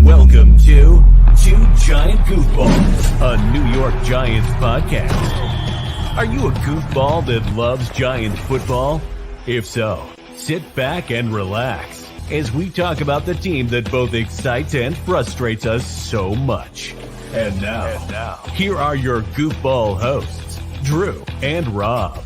Welcome to Two Giant Goofballs, a New York Giants podcast. Are you a goofball that loves Giants football? If so, sit back and relax as we talk about the team that both excites and frustrates us so much. And now, here are your goofball hosts, Drew and Rob.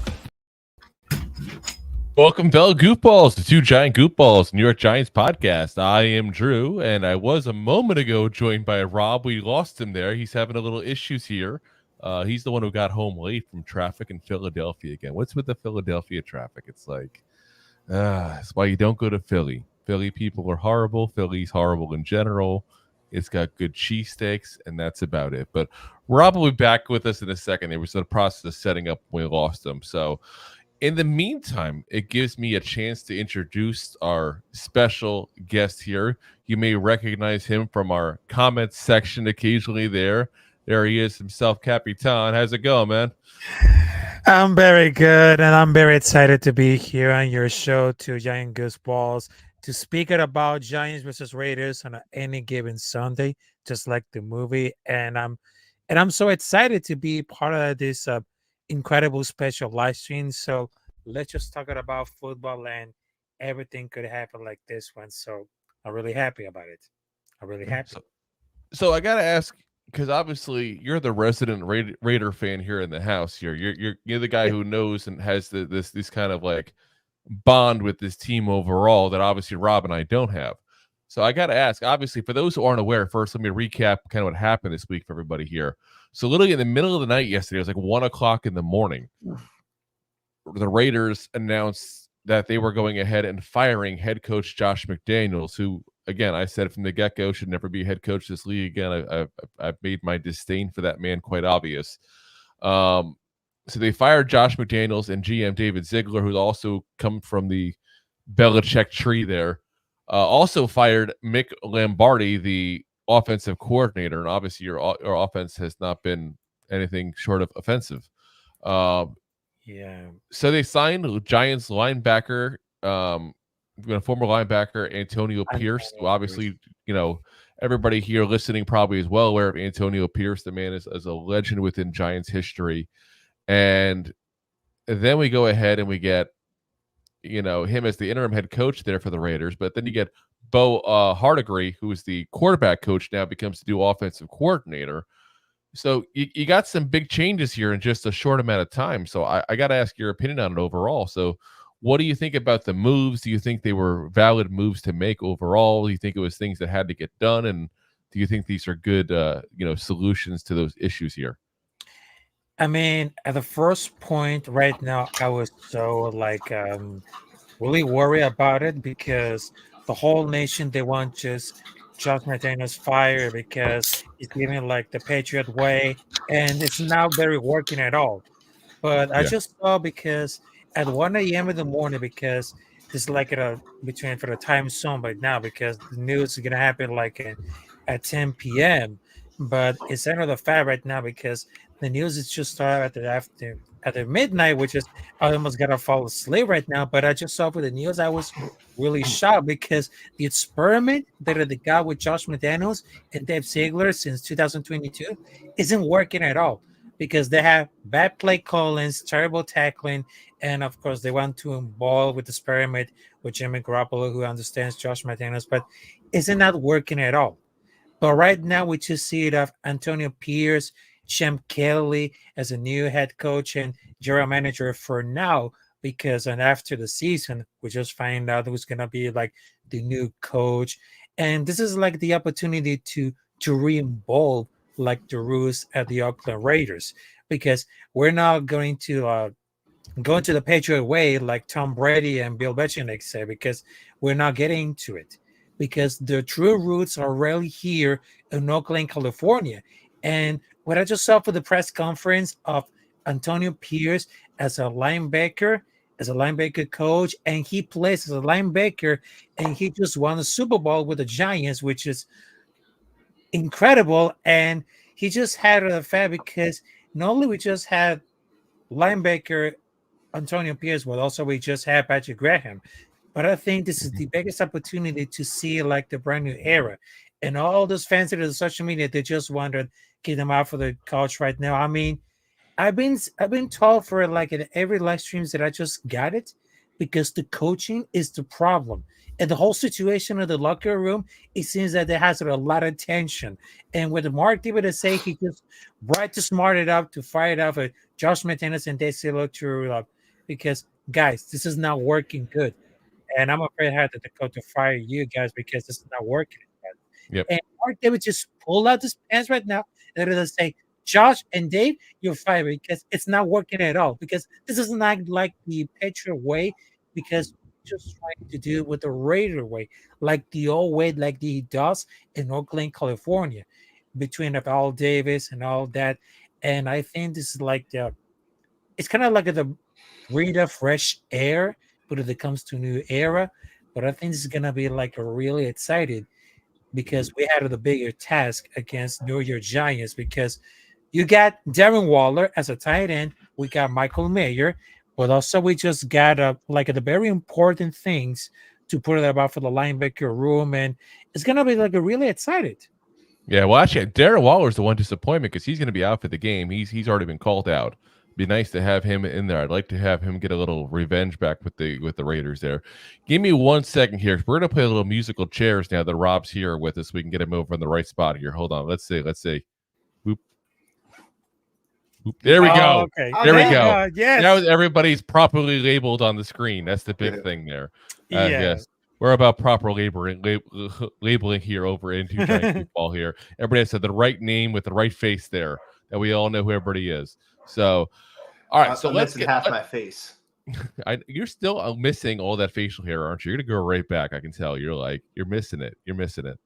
Welcome, fellow goofballs, to Two Giant Goofballs, New York Giants podcast. I am Drew, and I was a moment ago joined by Rob. We lost him there. He's having a little issues here. He's the one who got home late from traffic in Philadelphia again. What's with the Philadelphia traffic? It's like, that's why you don't go to Philly. Philly people are horrible. Philly's horrible in general. It's got good cheesesteaks, and that's about it. But Rob will be back with us in a second. There was a process of setting up when we lost him. So in the meantime, it gives me a chance to introduce our special guest here. You may recognize him from our comments section occasionally there. There he is himself, Capitan. How's it going, man? I'm very good, and I'm very excited to be here on your show, Two Giant Goofballs, to speak about Giants versus Raiders on any given Sunday, just like the movie. And I'm so excited to be part of this incredible special live stream. So let's just talk about football, and everything could happen like this one. So I'm really happy about it. I'm really happy. So I gotta ask, because obviously you're the resident Raider fan here in the house. Here, you're the guy who knows and has this kind of like bond with this team overall that obviously Rob and I don't have. So I gotta ask, obviously, for those who aren't aware, first let me recap kind of what happened this week for everybody here. So literally in the middle of the night yesterday, it was like 1 o'clock in the morning. The Raiders announced that they were going ahead and firing head coach Josh McDaniels, who, again, I said from the get-go should never be head coach of this league again. I've made my disdain for that man quite obvious. So they fired Josh McDaniels and GM David Ziegler, who's also come from the Belichick tree there. Also fired Mick Lombardi, the offensive coordinator, and obviously your offense has not been anything short of offensive. So they signed Giants linebacker, former linebacker Antonio Pierce, who obviously, everybody here listening probably is well aware of Antonio Pierce. The man is a legend within Giants history. And then we go ahead and we get, him as the interim head coach there for the Raiders. But then you get Bo Hardegree, who is the quarterback coach now, becomes the new offensive coordinator. So you got some big changes here in just a short amount of time. So I got to ask your opinion on it overall. So what do you think about the moves? Do you think they were valid moves to make overall? Do you think it was things that had to get done? And do you think these are good, solutions to those issues here? I mean, at the first point right now, I was so really worried about it because the whole nation, they want just Josh McDaniels fired because he's living like the Patriot way, and it's not very working at all. But I just saw because at 1 a.m. in the morning, because it's like between for the time zone right now, because the news is gonna happen at 10 p.m. But it's under the fact right now because the news is just started at the midnight, which is I almost gotta fall asleep right now. But I just saw for the news, I was really shocked because the experiment that they got with Josh McDaniels and David Ziegler since 2022 isn't working at all because they have bad play callings, terrible tackling, and of course they want to involve with the experiment with Jimmy Garoppolo, who understands Josh McDaniels, but isn't not working at all. But right now we just see it of Antonio Pierce, Shem Kelly as a new head coach and general manager for now, because and after the season, we just find out who's gonna be like the new coach. And this is like the opportunity to re-involve like the rules at the Oakland Raiders, because we're not going to go into the Patriot way like Tom Brady and Bill Belichick say, because we're not getting into it. Because the true roots are really here in Oakland, California. And what I just saw for the press conference of Antonio Pierce as a linebacker coach, and he plays as a linebacker, and he just won a Super Bowl with the Giants, which is incredible. And he just had the fact because not only we just had linebacker Antonio Pierce, but also we just had Patrick Graham. But I think this is the biggest opportunity to see like the brand new era. and all those fans that are on social media, they just wondered, get them out for the couch right now. I mean, I've been told for like in every live streams that I just got it because the coaching is the problem. And the whole situation of the locker room, it seems that there has a lot of tension. And with Mark David to say he just bright to smart it up to fire it up for Josh McDaniels and David Ziegler to because guys, this is not working good. And I'm afraid I had to go to fire you guys because this is not working. Yep. And Mark David just pull out his pants right now and it'll say, Josh and Dave, you're fired because it's not working at all. Because this is not like the Patriot way, because just trying to do it with the Raider way, like the old way, like he does in Oakland, California, between of Al Davis and all that. And I think this is like it's kind of like the breathe of fresh air, but if it comes to a new era. But I think this is gonna be like a really excited because we had the bigger task against New York Giants because you got Darren Waller as a tight end. We got Michael Mayer, but also we just got like the very important things to put it about for the linebacker room, and it's gonna be like a really excited. Yeah, well, actually, Darren Waller's the one disappointment because he's going to be out for the game. He's already been called out. Be nice to have him in there. I'd like to have him get a little revenge back with the Raiders there. Give me 1 second here. We're going to play a little musical chairs now that Rob's here with us. We can get him over in the right spot here. Hold on. Let's see. Whoop. Whoop. There we go. Okay. There we go. Yes. Now everybody's properly labeled on the screen. That's the big thing there. Yes. We're about proper labeling here over into Giant Goofball here. Everybody has the right name with the right face there, that we all know who everybody is. So, all right. So let's get half my face. You're still missing all that facial hair, aren't you? You're gonna go right back. I can tell. You're missing it. You're missing it.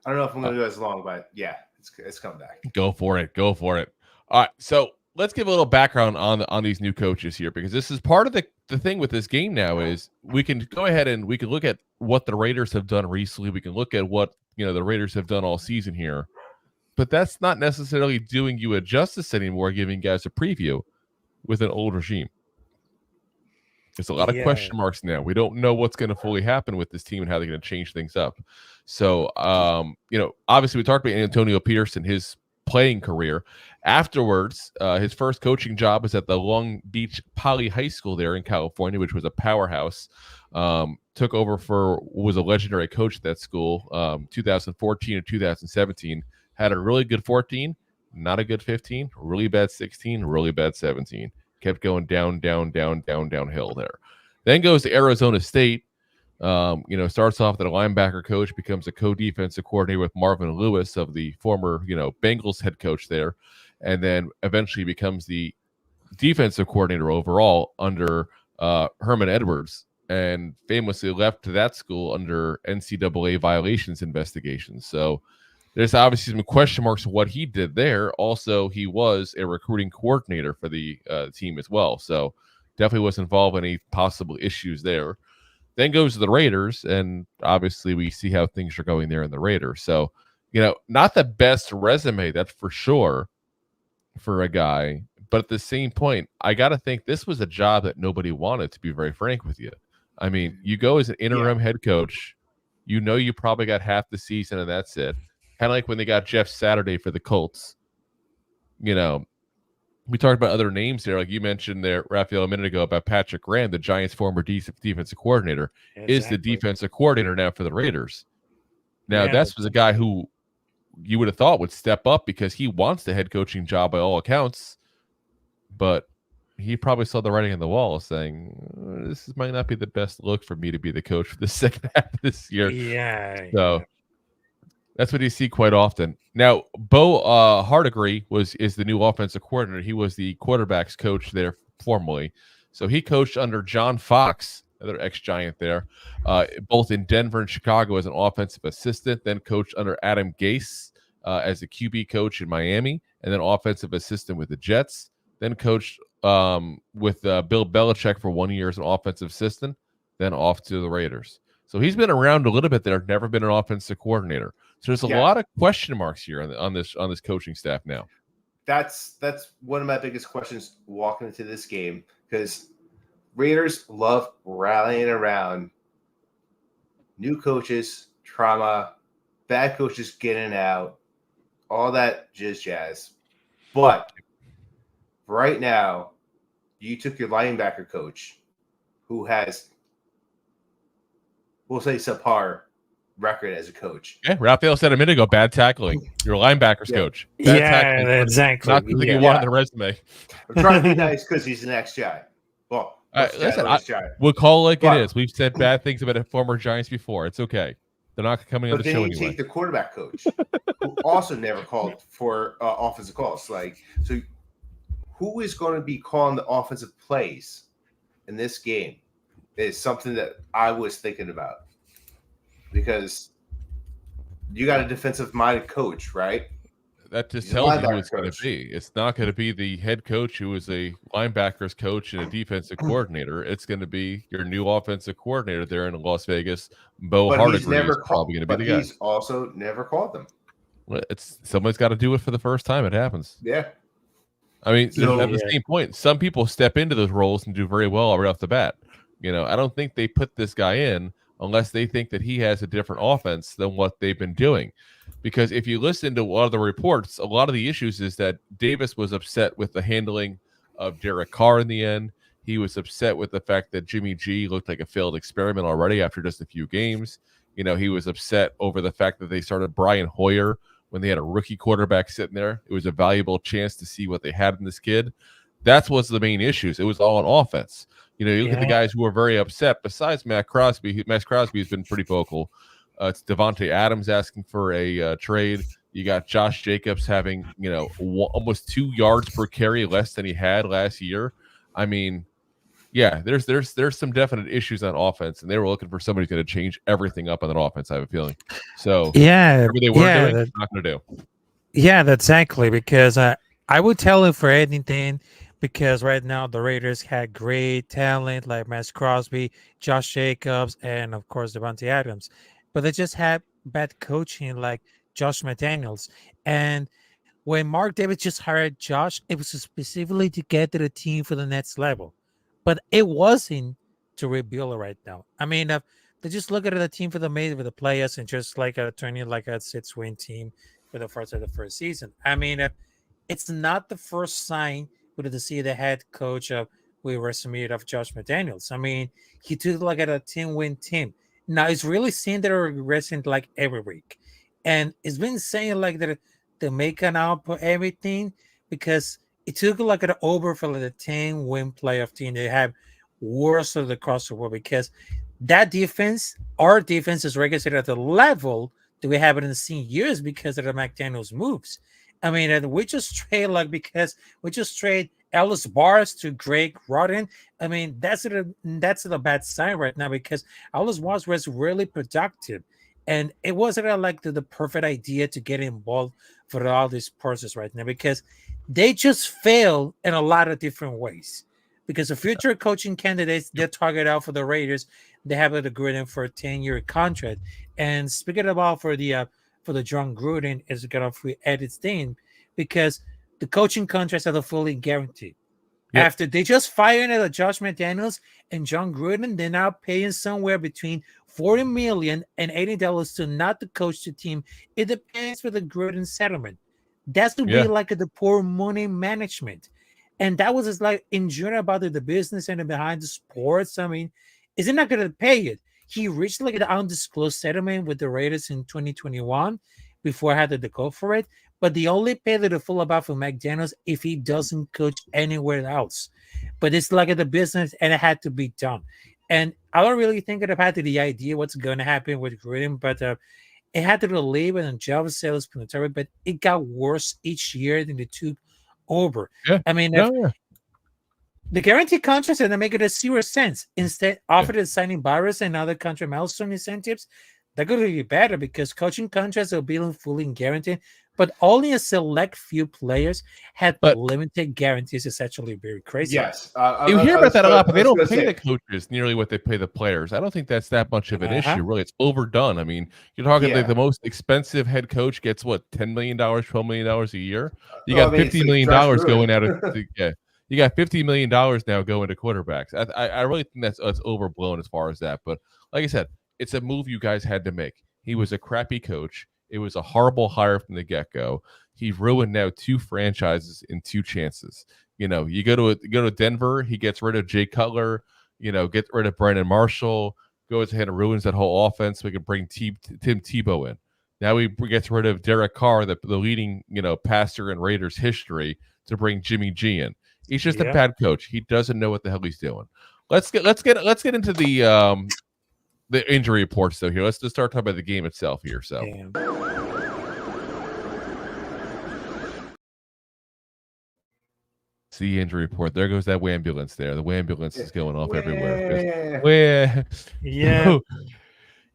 I don't know if I'm gonna do as long, but yeah, it's coming back. Go for it. Go for it. All right. So let's give a little background on these new coaches here, because this is part of the thing with this game now is we can go ahead and we can look at what the Raiders have done recently. We can look at what the Raiders have done all season here, but that's not necessarily doing you a justice anymore, giving guys a preview with an old regime. There's a lot of question marks now. We don't know what's going to fully happen with this team and how they're going to change things up. So, obviously we talked about Antonio Pearson, his playing career. Afterwards, his first coaching job was at the Long Beach Poly High School there in California, which was a powerhouse. Took over was a legendary coach at that school, 2014 and 2017. Had a really good 14, not a good 15, really bad 16, really bad 17. Kept going downhill there. Then goes to Arizona State. Starts off as a linebacker coach, becomes a co-defensive coordinator with Marvin Lewis of the former, Bengals head coach there, and then eventually becomes the defensive coordinator overall under Herman Edwards, and famously left to that school under NCAA violations investigations. So there's obviously some question marks of what he did there. Also, he was a recruiting coordinator for the team as well. So definitely was involved in any possible issues there. Then goes to the Raiders, and obviously we see how things are going there in the Raiders. So, not the best resume, that's for sure, for a guy. But at the same point, I got to think this was a job that nobody wanted, to be very frank with you. I mean, you go as an interim head coach, you probably got half the season and that's it. Kind of like when they got Jeff Saturday for the Colts. We talked about other names there, like you mentioned there, Rafael, a minute ago, about Patrick Graham, the Giants' former defensive coordinator, is the defensive coordinator now for the Raiders. Now, that was a guy who you would have thought would step up because he wants the head coaching job by all accounts, but he probably saw the writing on the wall saying, this might not be the best look for me to be the coach for the second half of this year. That's what you see quite often. Now, Bo Hardegree is the new offensive coordinator. He was the quarterback's coach there formerly. So he coached under John Fox, another ex-Giant there, both in Denver and Chicago as an offensive assistant, then coached under Adam Gase as a QB coach in Miami, and then offensive assistant with the Jets, then coached with Bill Belichick for 1 year as an offensive assistant, then off to the Raiders. So he's been around a little bit there, never been an offensive coordinator. So there's a lot of question marks here on this coaching staff now. That's one of my biggest questions walking into this game, because Raiders love rallying around new coaches, trauma, bad coaches getting out, all that jazz. But right now, you took your linebacker coach, who has, we'll say, subpar record as a coach. Yeah, Rafael said a minute ago, bad tackling. Your linebackers coach. Bad tackling. Exactly. Not something you want on the resume. I'm trying to be nice because he's an ex-Giant. Well, listen, we'll call it like it is. We've said bad things about former Giants before. It's okay. They're not coming on the show anyway. But then you take the quarterback coach, who also never called for offensive calls. So who is going to be calling the offensive plays in this game is something that I was thinking about. Because you got a defensive-minded coach, right? That just tells you who it's going to be. It's not going to be the head coach who is a linebackers coach and a defensive coordinator. It's going to be your new offensive coordinator there in Las Vegas, Bo Hardegree, is probably going to be the guy. He's also never called them. Well, somebody's got to do it for the first time. It happens. Yeah. I mean, at the same point, some people step into those roles and do very well right off the bat. I don't think they put this guy in unless they think that he has a different offense than what they've been doing. Because if you listen to a lot of the reports, a lot of the issues is that Davis was upset with the handling of Derek Carr in the end. He was upset with the fact that Jimmy G looked like a failed experiment already after just a few games. He was upset over the fact that they started Brian Hoyer when they had a rookie quarterback sitting there. It was a valuable chance to see what they had in this kid. That's what's the main issues. It was all on offense. You look at the guys who are very upset. Besides Maxx Crosby, Maxx Crosby has been pretty vocal. It's Devontae Adams asking for a trade. You got Josh Jacobs having, almost 2 yards per carry less than he had last year. I mean, yeah, there's some definite issues on offense, and they were looking for somebody who's going to change everything up on that offense, I have a feeling. So, whatever they were doing, they're not going to do. Yeah, that's exactly, because I would tell him for anything, because right now the Raiders had great talent like Maxx Crosby, Josh Jacobs, and of course Devontae Adams. But they just had bad coaching like Josh McDaniels. And when Mark Davis just hired Josh, it was specifically to get to the team for the next level. But it wasn't to rebuild right now. I mean, they just look at the team for the players and just turning like a 6-win team for the first season. I mean, it's not the first sign to see the head coach of Josh McDaniels. I mean, he took like a 10-win team. Now it's really seeing that regression like every week, and it's been saying like that they make an output everything because it took like an over for like the 10-win playoff team. They have worse of the crossover because that defense, our defense, is regulated at the level that we haven't seen years because of the McDaniels moves. I mean, we just trade Ellis Bars to Greg Roden. I mean, that's a bad sign right now because Ellis Bars was really productive, and it wasn't like the perfect idea to get involved for all these purses right now because they just fail in a lot of different ways. Because the future coaching candidates they're targeted out for the Raiders, they have it agreed for a 10-year contract. And speaking about for the John Gruden is going to edit thing because the coaching contracts are fully guaranteed. Yep. After they just fired Josh McDaniels and John Gruden, they're now paying somewhere between $40 million and $80 to not to coach the team. It depends for the Gruden settlement. That's to be like the poor money management. And that was just like enjoying about the business and behind the sports. I mean, is it not going to pay it? He reached like an undisclosed settlement with the Raiders in 2021 before I had to go for it. But they only pay the full about for McDaniels if he doesn't coach anywhere else. But it's like the business and it had to be done. And I don't really think I've had the idea what's going to happen with Gruden, but it had to leave and job sales planetary, but it got worse each year than it took over. Yeah. I mean, the guaranteed contracts and they make it a zero sense. Instead, offered signing buyers and other country milestone incentives, they're going to be better because coaching contracts are being fully guaranteed, but only a select few players had limited guarantees. It's actually very crazy. Yes. You hear about that a lot, but they don't pay the coaches nearly what they pay the players. I don't think that's that much of an issue, really. It's overdone. I mean, you're talking like the most expensive head coach gets what, $10 million, $12 million a year? You got $50 million going out of you got $50 million now going to quarterbacks. I really think that's overblown as far as that. But like I said, it's a move you guys had to make. He was a crappy coach. It was a horrible hire from the get-go. He ruined now 2 franchises in 2 chances. You know, you go to Denver, he gets rid of Jay Cutler, you know, get rid of Brandon Marshall, goes ahead and ruins that whole offense. We can bring Tim Tebow in. Now we gets rid of Derek Carr, the leading, you know, passer in Raiders history, to bring Jimmy G in. He's just a bad coach. He doesn't know what the hell he's doing. Let's get into the injury reports though here. Let's just start talking about the game itself here. So see injury report. There goes that wambulance there. The wambulance is going off everywhere. Yeah.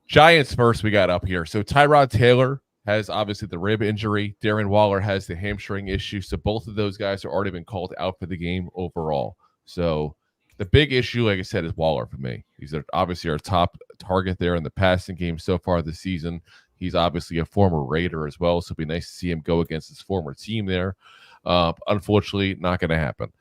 Giants first we got up here. So Tyrod Taylor has obviously the rib injury. Darren Waller has the hamstring issue. So both of those guys are already been called out for the game overall. So the big issue, like I said, is Waller for me. He's obviously our top target there in the passing game so far this season. He's obviously a former Raider as well, so it'd be nice to see him go against his former team there. Unfortunately, not going to happen.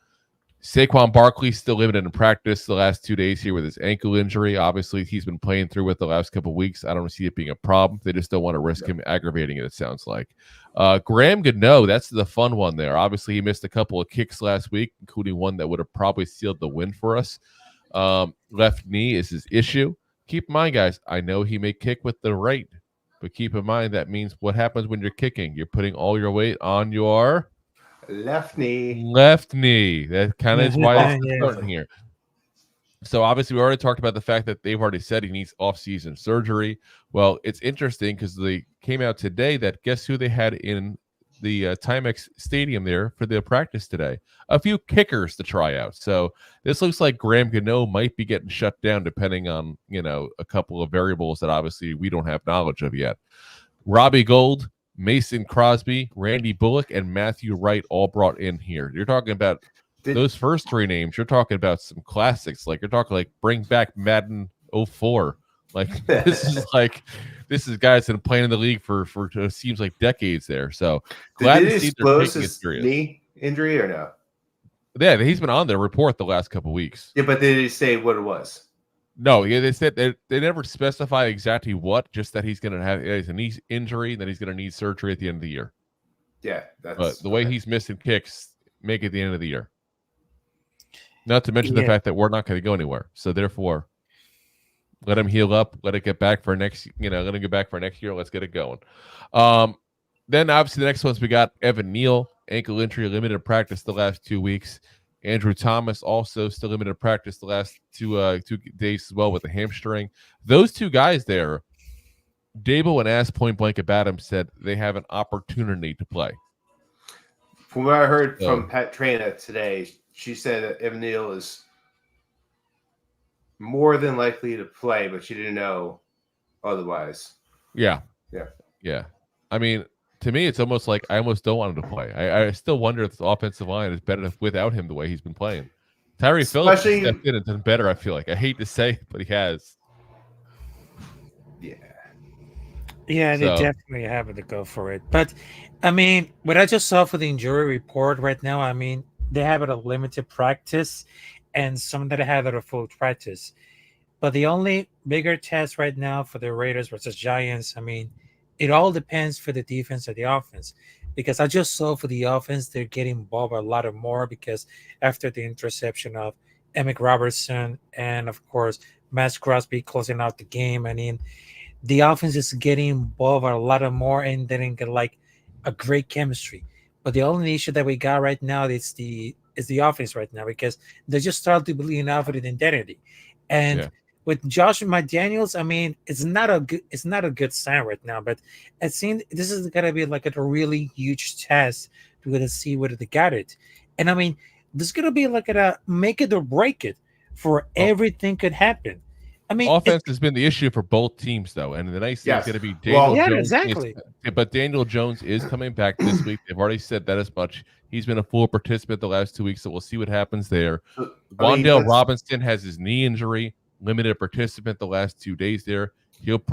Saquon Barkley still limited in practice the last 2 days here with his ankle injury. Obviously, he's been playing through it the last couple of weeks. I don't see it being a problem. They just don't want to risk him aggravating it sounds like. Graham Gano, that's the fun one there. Obviously, he missed a couple of kicks last week, including one that would have probably sealed the win for us. Left knee is his issue. Keep in mind, guys, I know he may kick with the right, but keep in mind that means what happens when you're kicking. You're putting all your weight on your left knee. That kind of is why it's starting here. So obviously we already talked about the fact that they've already said he needs off-season surgery. Well, it's interesting because they came out today that guess who they had in the Timex Stadium there for the practice today? A few kickers to try out. So this looks like Graham Gano might be getting shut down depending on, you know, a couple of variables that obviously we don't have knowledge of yet. Robbie Gould, Mason Crosby, Randy Bullock, and Matthew Wright all brought in here. You're talking about those first 3 names. You're talking about some classics. Like you're talking like bring back Madden 04. Like this is guys that have been playing in the league for it seems like decades there. So glad to see they're taking it serious. Knee injury or no? Yeah, he's been on their report the last couple of weeks. Yeah, but they didn't say what it was. No, yeah, they said they never specify exactly what, just that he's going to have a knee injury, that he's going to need surgery at the end of the year. Yeah, but the way he's missing kicks make it the end of the year. Not to mention the fact that we're not going to go anywhere. So therefore, let him heal up. Let it get back for next. Let him get back for next year. Let's get it going. Then obviously the next ones we got Evan Neal, ankle injury, limited practice the last 2 weeks. Andrew Thomas also still limited practice the last 2 days as well with the hamstring. Those 2 guys there, Dabo, when asked point blank about him, said they have an opportunity to play. From what I heard from Pat Trina today, she said that Evan Neal is more than likely to play, but she didn't know otherwise. Yeah. I mean, to me, it's almost like I almost don't want him to play. I still wonder if the offensive line is better without him the way he's been playing. Tyree Phillips has stepped in and done better, I feel like. I hate to say it, but he has. Yeah, they definitely have to go for it. But, I mean, what I just saw for the injury report right now, I mean, they have a limited practice and some that have a full practice. But the only bigger test right now for the Raiders versus Giants, I mean, it all depends for the defense or the offense. Because I just saw for the offense, they're getting involved a lot more because after the interception of Emmett Robertson and, of course, Maxx Crosby closing out the game, I mean, the offense is getting involved a lot more and they didn't get like a great chemistry. But the only issue that we got right now is the offense right now because they just started to believe out of the identity. And with Josh McDaniels, I mean, it's not a good sign right now. But it seems this is gonna be like a really huge test to see whether they got it. And I mean, this is gonna be like a make it or break it for everything could happen. I mean, offense has been the issue for both teams, though, and the nice thing is going to be Daniel Jones. Exactly. But Daniel Jones is coming back this week. They've already said that as much. He's been a full participant the last 2 weeks, so we'll see what happens there. Wan'Dale Robinson has his knee injury, limited participant the last 2 days there.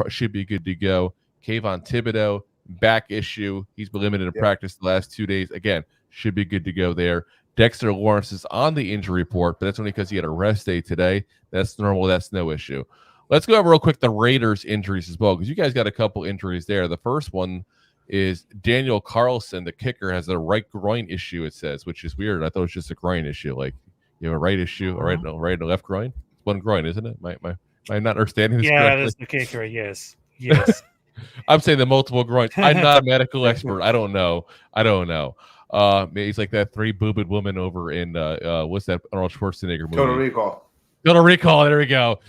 Should be good to go. Kayvon Thibodeau, back issue. He's been limited in practice the last 2 days. Again, should be good to go there. Dexter Lawrence is on the injury report, but that's only because he had a rest day today. That's normal. That's no issue. Let's go over real quick the Raiders injuries as well, because you guys got a couple injuries there. The first one is Daniel Carlson, the kicker, has a right groin issue. It says, which is weird. I thought it was just a groin issue. Like you have a right issue, right and left groin. It's one groin, isn't it? Am I not understanding this correctly? That's the kicker. Yes. I'm saying the multiple groins. I'm not a medical expert. I don't know. Maybe he's like that three-boobed woman over in what's that Arnold Schwarzenegger movie? Total Recall. Total Recall. There we go.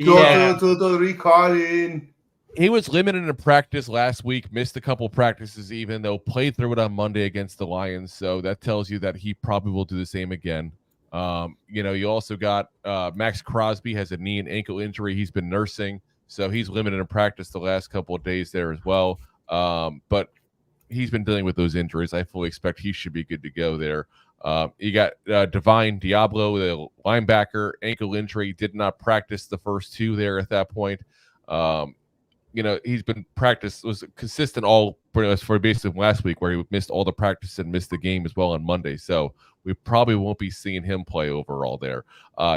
Total Recalling. He was limited in practice last week, missed a couple practices even, though played through it on Monday against the Lions. So that tells you that he probably will do the same again. You also got Maxx Crosby has a knee and ankle injury. He's been nursing, so he's limited in practice the last couple of days there as well. But he's been dealing with those injuries. I fully expect he should be good to go there. You got Divine Diablo, the linebacker, ankle injury, did not practice the first two there at that point. He's been was consistent all pretty much for basically last week, where he missed all the practice and missed the game as well on Monday. So we probably won't be seeing him play overall there.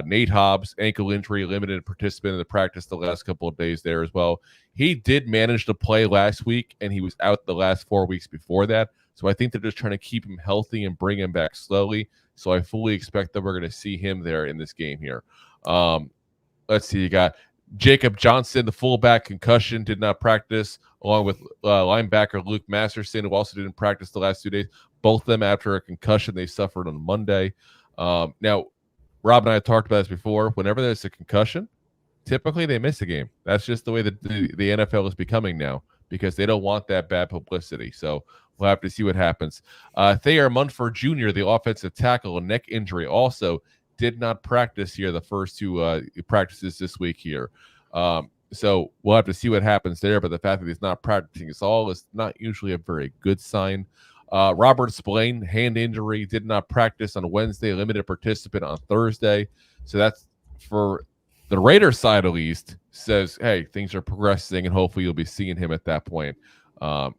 Nate Hobbs, ankle injury, limited participant in the practice the last couple of days there as well. He did manage to play last week, and he was out the last 4 weeks before that. So I think they're just trying to keep him healthy and bring him back slowly. So I fully expect that we're going to see him there in this game here. Let's see. You got Jacob Johnson, the fullback, concussion, did not practice, along with linebacker Luke Masterson, who also didn't practice the last 2 days. Both of them after a concussion they suffered on Monday. Now, Rob and I have talked about this before. Whenever there's a concussion, typically they miss a game. That's just the way that the NFL is becoming now, because they don't want that bad publicity. So we'll have to see what happens. Thayer Munford Jr., the offensive tackle, a neck injury, also did not practice here the first two practices this week here. So we'll have to see what happens there. But the fact that he's not practicing at all is not usually a very good sign. Robert Spillane, hand injury, did not practice on Wednesday, limited participant on Thursday. So that's, for the Raiders side at least, says, hey, things are progressing, and hopefully you'll be seeing him at that point.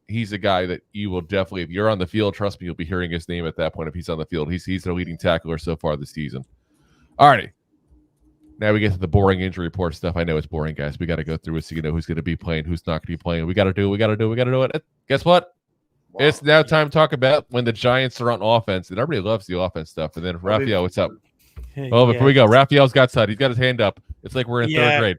He's a guy that you will definitely, if you're on the field, trust me, you'll be hearing his name at that point if he's on the field. He's the leading tackler so far this season. All righty. Now we get to the boring injury report stuff. I know it's boring, guys. We got to go through it so you know who's going to be playing, who's not going to be playing. We got to do it. Guess what? Wow. It's now time to talk about when the Giants are on offense, and everybody loves the offense stuff. And then Rafael, what's up? Before we go, Rafael's got side. He's got his hand up. It's like we're in third grade.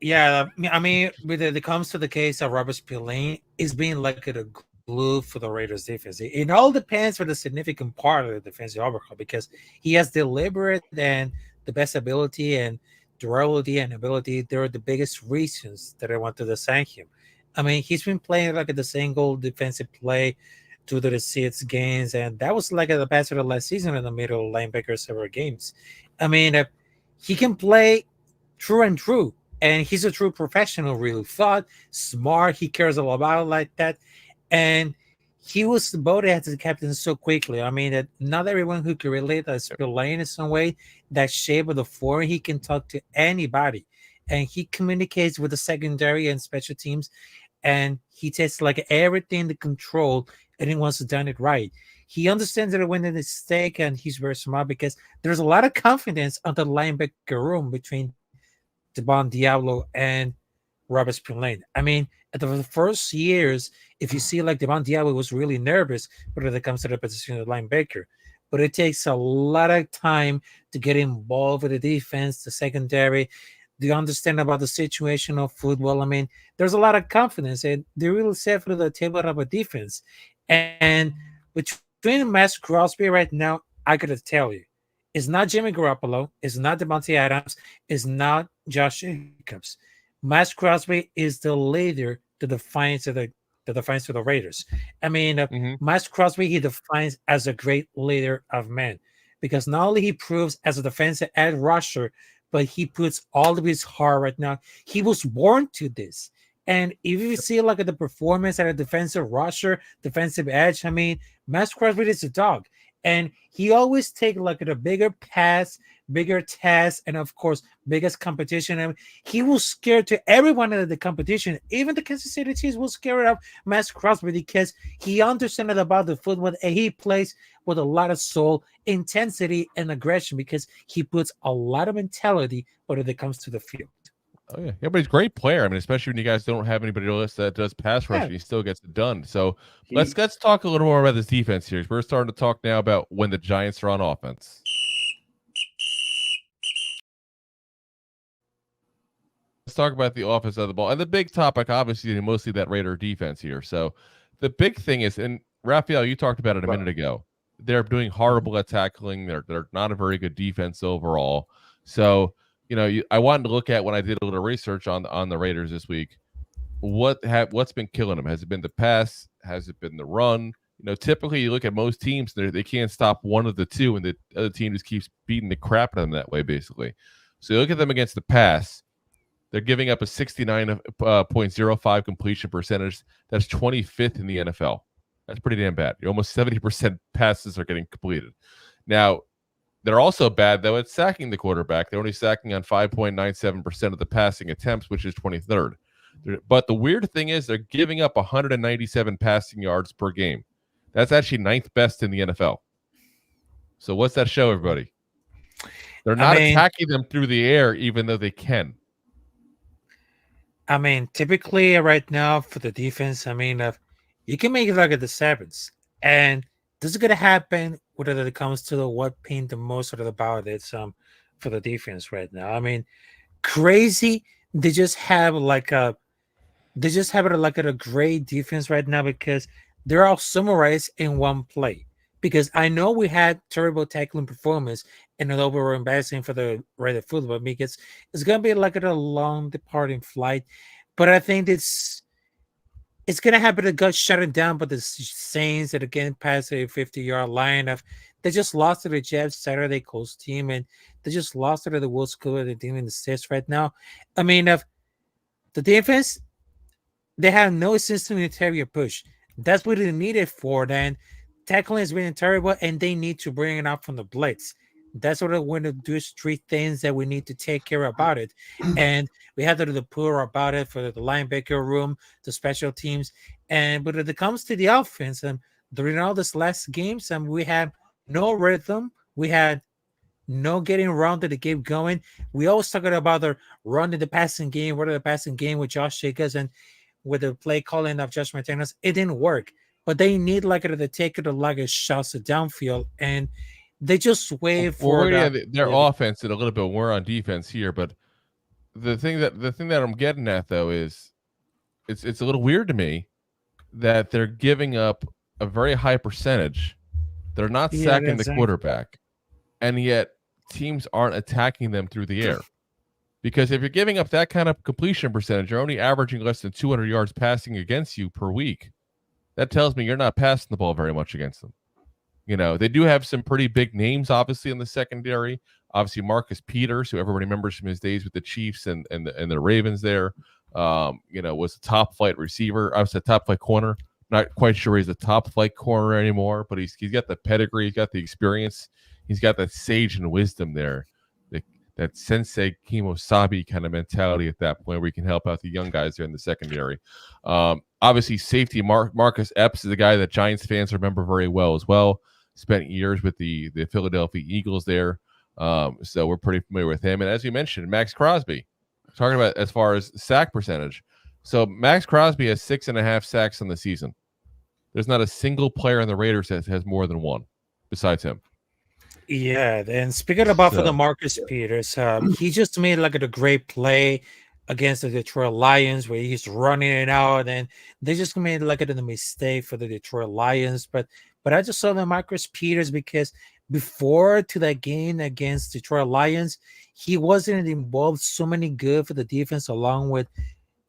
Yeah, I mean, when it comes to the case of Robert Spillane, it's being like a glue for the Raiders defense. It all depends for the significant part of the defensive overhaul, because he has deliberate and the best ability and durability and ability. They're the biggest reasons that I wanted to sign him. I mean, he's been playing like the single defensive play to the 6 games, and that was like the past of the last season in the middle linebacker several games. I mean, he can play true and true, and he's a true professional, really thought, smart. He cares a lot about it like that, and he was voted as the captain so quickly. I mean, that not everyone who can relate to Spillane in some way, that shape of the four, he can talk to anybody, and he communicates with the secondary and special teams, and he takes like everything to control, and he wants to done it right. He understands that when it's stake, and he's very smart, because there's a lot of confidence on the linebacker room between Devon Diablo and Robert Spillane. I mean, at the first years, if you see like Devon Diablo was really nervous when it comes to the position of linebacker, but it takes a lot of time to get involved with the defense, the secondary. Do you understand about the situation of football? I mean, there's a lot of confidence, and they really set for the table of a defense. And between Maxx Crosby right now, I gotta tell you, it's not Jimmy Garoppolo, it's not Devontae Adams, it's not Josh Jacobs. Maxx Crosby is the leader to defines of the Raiders. I mean, Maxx Crosby, he defines as a great leader of men, because not only he proves as a defensive edge rusher, but he puts all of his heart right now. He was born to this. And if you see like the performance at a defensive rusher, defensive edge, I mean, Maxx Crosby is a dog. And he always take like a bigger pass, bigger test, and of course, biggest competition. And he was scared to everyone in the competition. Even the Kansas City Chiefs was scared of Maxx Crosby, because he understands about the football, and he plays with a lot of soul, intensity, and aggression, because he puts a lot of mentality when it comes to the field. Oh yeah, but he's a great player. I mean, especially when you guys don't have anybody else that does pass rush, and he still gets it done. So let's talk a little more about this defense here. We're starting to talk now about when the Giants are on offense. Let's talk about the offense of the ball, and the big topic, obviously, mostly that Raider defense here. So the big thing is, and Rafael, you talked about it a minute ago. They're doing horrible at tackling. They're not a very good defense overall. So I wanted to look at when I did a little research on the Raiders this week. What's been killing them? Has it been the pass? Has it been the run? Typically you look at most teams, they can't stop one of the two, and the other team just keeps beating the crap out of them that way, basically. So you look at them against the pass. They're giving up a 69.05 completion percentage. That's 25th in the NFL. That's pretty damn bad. Almost 70% passes are getting completed. Now, they're also bad, though, at sacking the quarterback. They're only sacking on 5.97% of the passing attempts, which is 23rd. But the weird thing is they're giving up 197 passing yards per game. That's actually 9th best in the NFL. So what's that show, everybody? They're not attacking them through the air, even though they can. I mean, typically right now for the defense, you can make it like at the sevens. And this is going to happen whether it comes to what pain the most out of the ball it's for the defense right now. I mean, crazy. They just have a great defense right now because they're all summarized in one play. Because I know we had terrible tackling performance and an overall embarrassing for the Raider football because it's going to be like a long departing flight. But I think it's going to happen to get shut down by the Saints that again past a 50-yard line. They just lost to the Jets Saturday Coast team, and they just lost to the Wolves School the team in the States right now. I mean, the defense, they have no system interior push. That's what they needed for then. Tackling has been terrible, and they need to bring it up from the blitz. That's what I want to do. Is 3 things that we need to take care about it, and we have to do the poor about it for the linebacker room, the special teams, but when it comes to the offense, and during all this last games, we had no rhythm. We had no getting around to the game going. We always talking about the run in the passing game, what the passing game with Josh Jacobs and with the play calling of Josh McDaniels. It didn't work. But they need to take it like a shots downfield, and they just wait for their offense and a little bit more on defense here. But the thing that I'm getting at though is it's a little weird to me that they're giving up a very high percentage. They're not sacking the quarterback, and yet teams aren't attacking them through the air. Because if you're giving up that kind of completion percentage, you're only averaging less than 200 yards passing against you per week. That tells me you're not passing the ball very much against them. They do have some pretty big names, obviously, in the secondary. Obviously, Marcus Peters, who everybody remembers from his days with the Chiefs and the Ravens there, was a top-flight receiver. I was a top-flight corner. Not quite sure he's a top-flight corner anymore, but he's got the pedigree. He's got the experience. He's got that sage and wisdom there. That Sensei Kimosabi kind of mentality at that point where he can help out the young guys there in the secondary. Obviously, safety Marcus Epps is a guy that Giants fans remember very well as well. Spent years with the Philadelphia Eagles there. So we're pretty familiar with him. And as you mentioned, Maxx Crosby, talking about as far as sack percentage. So Maxx Crosby has 6.5 sacks on the season. There's not a single player on the Raiders that has more than 1 besides him. Yeah, and speaking about for the Marcus Peters, he just made a great play against the Detroit Lions where he's running it out, and they just made a mistake for the Detroit Lions. But I just saw the Marcus Peters because before to that game against Detroit Lions, he wasn't involved so many good for the defense along with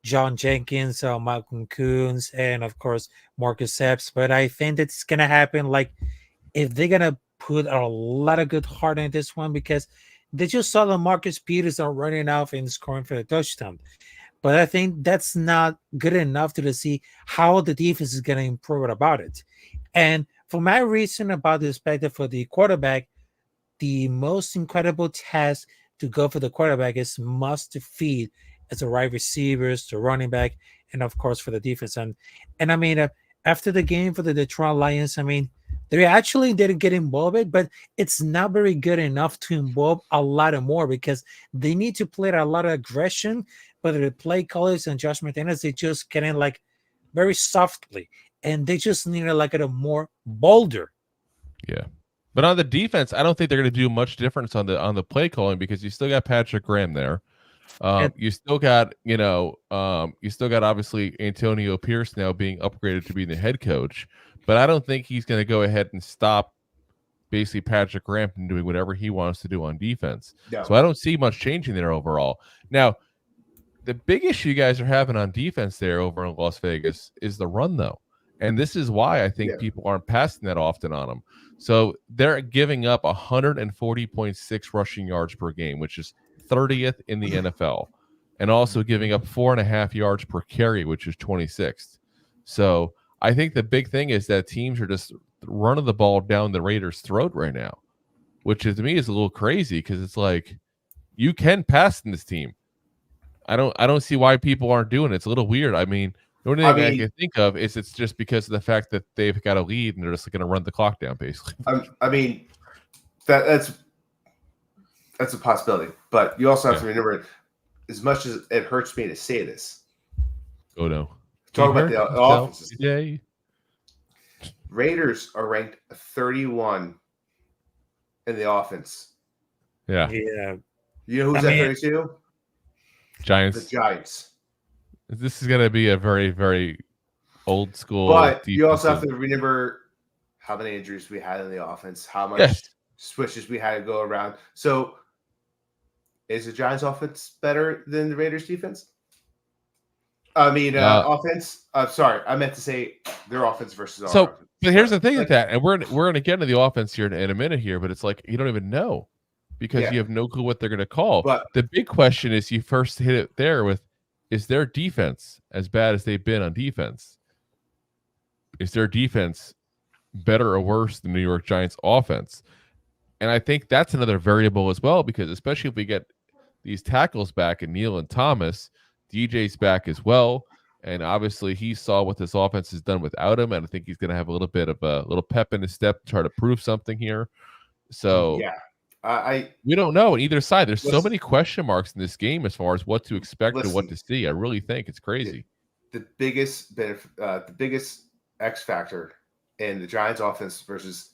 John Jenkins, Malcolm Coons, and of course Marcus Epps. But I think that's gonna happen if they're gonna put a lot of good heart in this one because they just saw the Marcus Peters are running out and scoring for the touchdown. But I think that's not good enough to see how the defense is going to improve about it. And for my reason about the perspective for the quarterback, the most incredible task to go for the quarterback is must to feed as the right receivers, the running back, and of course for the defense. And after the game for the Detroit Lions, they actually didn't get involved, but it's not very good enough to involve a lot more because they need to play a lot of aggression but the play callers and Josh McDaniels, they just get in like very softly, and they just need to like a more bolder. Yeah. But on the defense, I don't think they're going to do much difference on the play calling because you still got Patrick Graham there. You still got, obviously Antonio Pierce now being upgraded to being the head coach, but I don't think he's going to go ahead and stop basically Patrick Graham from doing whatever he wants to do on defense. No. So I don't see much changing there overall. Now, the big issue you guys are having on defense there over in Las Vegas is the run, though. And this is why I think people aren't passing that often on them. So they're giving up 140.6 rushing yards per game, which is 30th in the NFL, and also giving up 4.5 yards per carry, which is 26th. So I think the big thing is that teams are just running the ball down the Raiders' throat right now, which to me is a little crazy because it's like you can pass in this team. I don't see why people aren't doing it. It's a little weird. I mean, the only thing I can think of is it's just because of the fact that they've got a lead and they're just going to run the clock down, basically. I mean, that's a possibility, but you also have to remember, as much as it hurts me to say this. Oh no! Talk about the offenses. Yeah. Raiders are ranked 31 in the offense. Yeah. Yeah. You know who's at 32? Giants. The Giants. This is going to be a very, very old school. But you also have to remember how many injuries we had in the offense, how much switches we had to go around. So is the Giants offense better than the Raiders defense? I mean, offense. Sorry, I meant to say their offense versus our offense. But here's the thing with that, and we're going to get into the offense here in a minute here, but it's like you don't even know because you have no clue what they're going to call. But the big question is, you first hit it there with, is their defense as bad as they've been on defense? Is their defense better or worse than the New York Giants offense? And I think that's another variable as well, because especially if we get these tackles back and Neal and Thomas, DJ's back as well. And obviously he saw what this offense has done without him. And I think he's going to have a little bit of a little pep in his step to try to prove something here. So we don't know on either side. There's so many question marks in this game as far as what to expect and what to see. I really think it's crazy. The biggest X factor in the Giants offense versus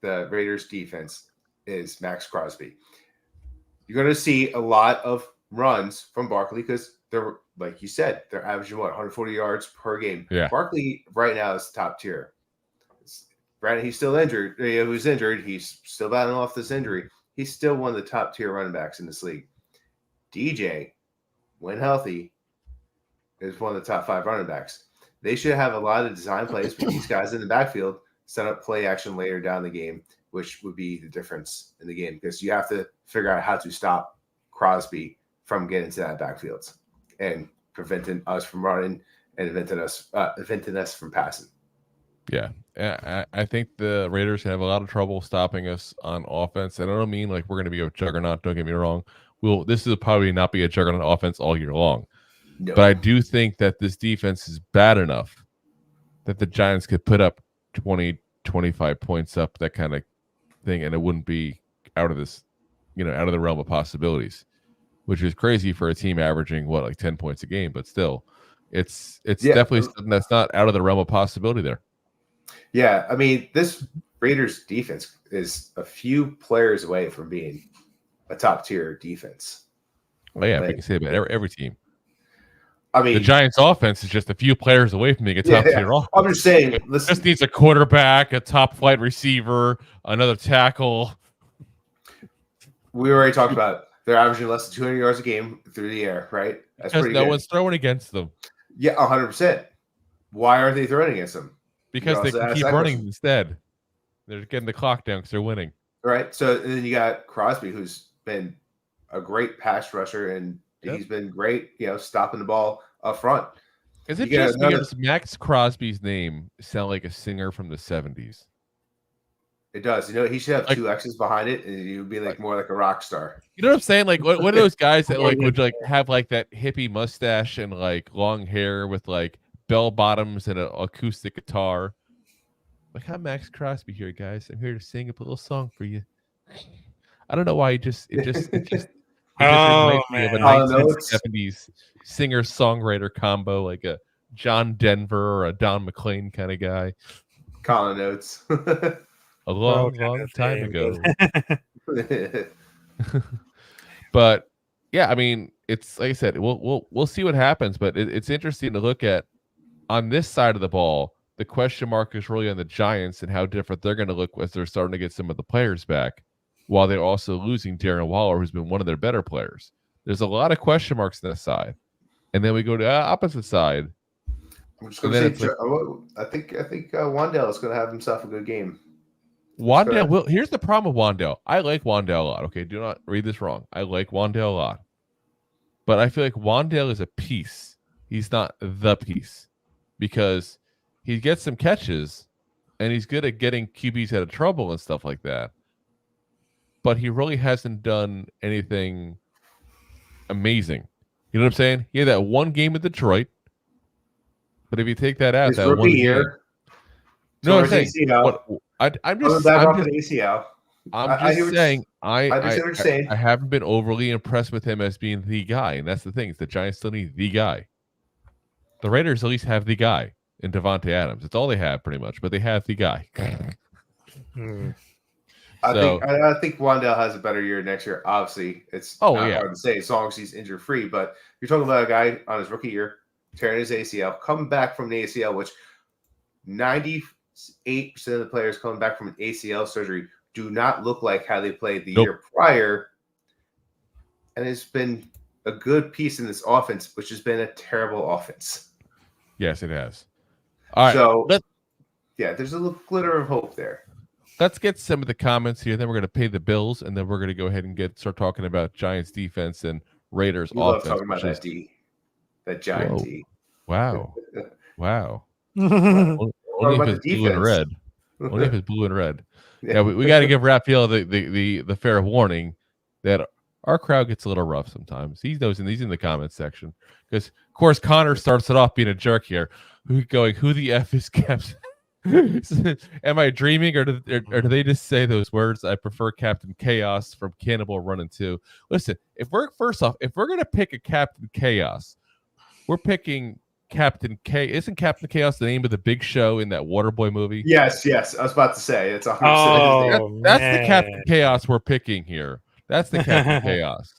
the Raiders defense is Maxx Crosby. You're going to see a lot of runs from Barkley because they're, like you said, they're averaging 140 yards per game. Yeah. Barkley right now is top tier. Granted, he's still injured. He was injured. He's still battling off this injury. He's still one of the top tier running backs in this league. DJ, when healthy, is one of the top 5 running backs. They should have a lot of design plays with these guys in the backfield, set up play action later down the game, which would be the difference in the game because you have to figure out how to stop Crosby from getting to that backfield and preventing us from running and preventing us from passing. Yeah. I think the Raiders have a lot of trouble stopping us on offense. And I don't mean like we're going to be a juggernaut. Don't get me wrong. This will probably not be a juggernaut offense all year long. No. But I do think that this defense is bad enough that the Giants could put up 20, 25 points up, that kind of thing, and it wouldn't be out of this, out of the realm of possibilities, which is crazy for a team averaging like 10 points a game. But still, it's definitely something that's not out of the realm of possibility there. Yeah, I mean, this Raiders defense is a few players away from being a top tier defense. Well, yeah, we can say about every team. I mean, the Giants offense is just a few players away from being a top tier offense. I'm just saying, it just needs a quarterback, a top flight receiver, another tackle. We already talked about they're averaging less than 200 yards a game through the air, right? That's because pretty no good. One's throwing against them. Yeah, 100%. Why aren't they throwing against them? Because they can keep running instead. They're getting the clock down because they're winning. Right. So and then you got Crosby, who's been a great pass rusher, and he's been great, stopping the ball up front. Is it just because Maxx Crosby's name sound like a singer from the 70s? It does. He should have like, 2 X's behind it, and he would be like more like a rock star. You know what I'm saying? Like one of those guys that like would like have like that hippie mustache and like long hair with like bell bottoms and an acoustic guitar. Like, I'm Maxx Crosby here, guys. I'm here to sing a little song for you. I don't know why it just He just reminds me of a man. 1970s singer-songwriter combo, like a John Denver or a Don McLean kind of guy. Colin Oates. A long, kind long of time thing. ago. But yeah, I mean, it's like I said, we'll see what happens. But it's interesting to look at on this side of the ball. The question mark is really on the Giants and how different they're going to look as they're starting to get some of the players back, while they're also losing Darren Waller, who's been one of their better players. There's a lot of question marks on this side, and then we go to the opposite side. I'm just going to say, I think Wandale is going to have himself a good game. Wandale will. Here's the problem with Wandale. I like Wandale a lot. Okay, do not read this wrong. I like Wandale a lot, but I feel like Wandale is a piece. He's not the piece because he gets some catches, and he's good at getting QBs out of trouble and stuff like that. But he really hasn't done anything amazing. You know what I'm saying? He had that one game in Detroit, but if you take that out, His that rookie one year, game, no, I'm saying, ACL. I'm Coming just back off saying. an ACL. I understand what you're saying. I haven't been overly impressed with him as being the guy, and that's the thing. The Giants still need the guy. The Raiders at least have the guy in Devontae Adams. It's all they have, pretty much, but they have the guy. I think Wandale has a better year next year. Obviously, it's hard to say as long as he's injury free. But you're talking about a guy on his rookie year tearing his ACL, coming back from the ACL, which 98% of the players coming back from an ACL surgery do not look like how they played the year prior. And it's been a good piece in this offense, which has been a terrible offense. Yes, it has. All right. So, there's a little glitter of hope there. Let's get some of the comments here. Then we're going to pay the bills, and then we're going to go ahead and start talking about Giants defense and Raiders offense. Love talking about that D, that Giant D. Wow. Wow. Only if it's blue and red. Only if it's blue and red. Yeah, we got to give Rafael the fair warning that our crowd gets a little rough sometimes. He knows, and he's in the comments section because, of course, Connor starts it off being a jerk here. Who the F is Captain? Am I dreaming, or do they just say those words? I prefer Captain Chaos from Cannibal Running 2. Listen, if we're going to pick a Captain Chaos, we're picking Captain K. Isn't Captain Chaos the name of the big show in that Waterboy movie? Yes. I was about to say it's 100%. That's the Captain Chaos we're picking here. That's the Captain Chaos.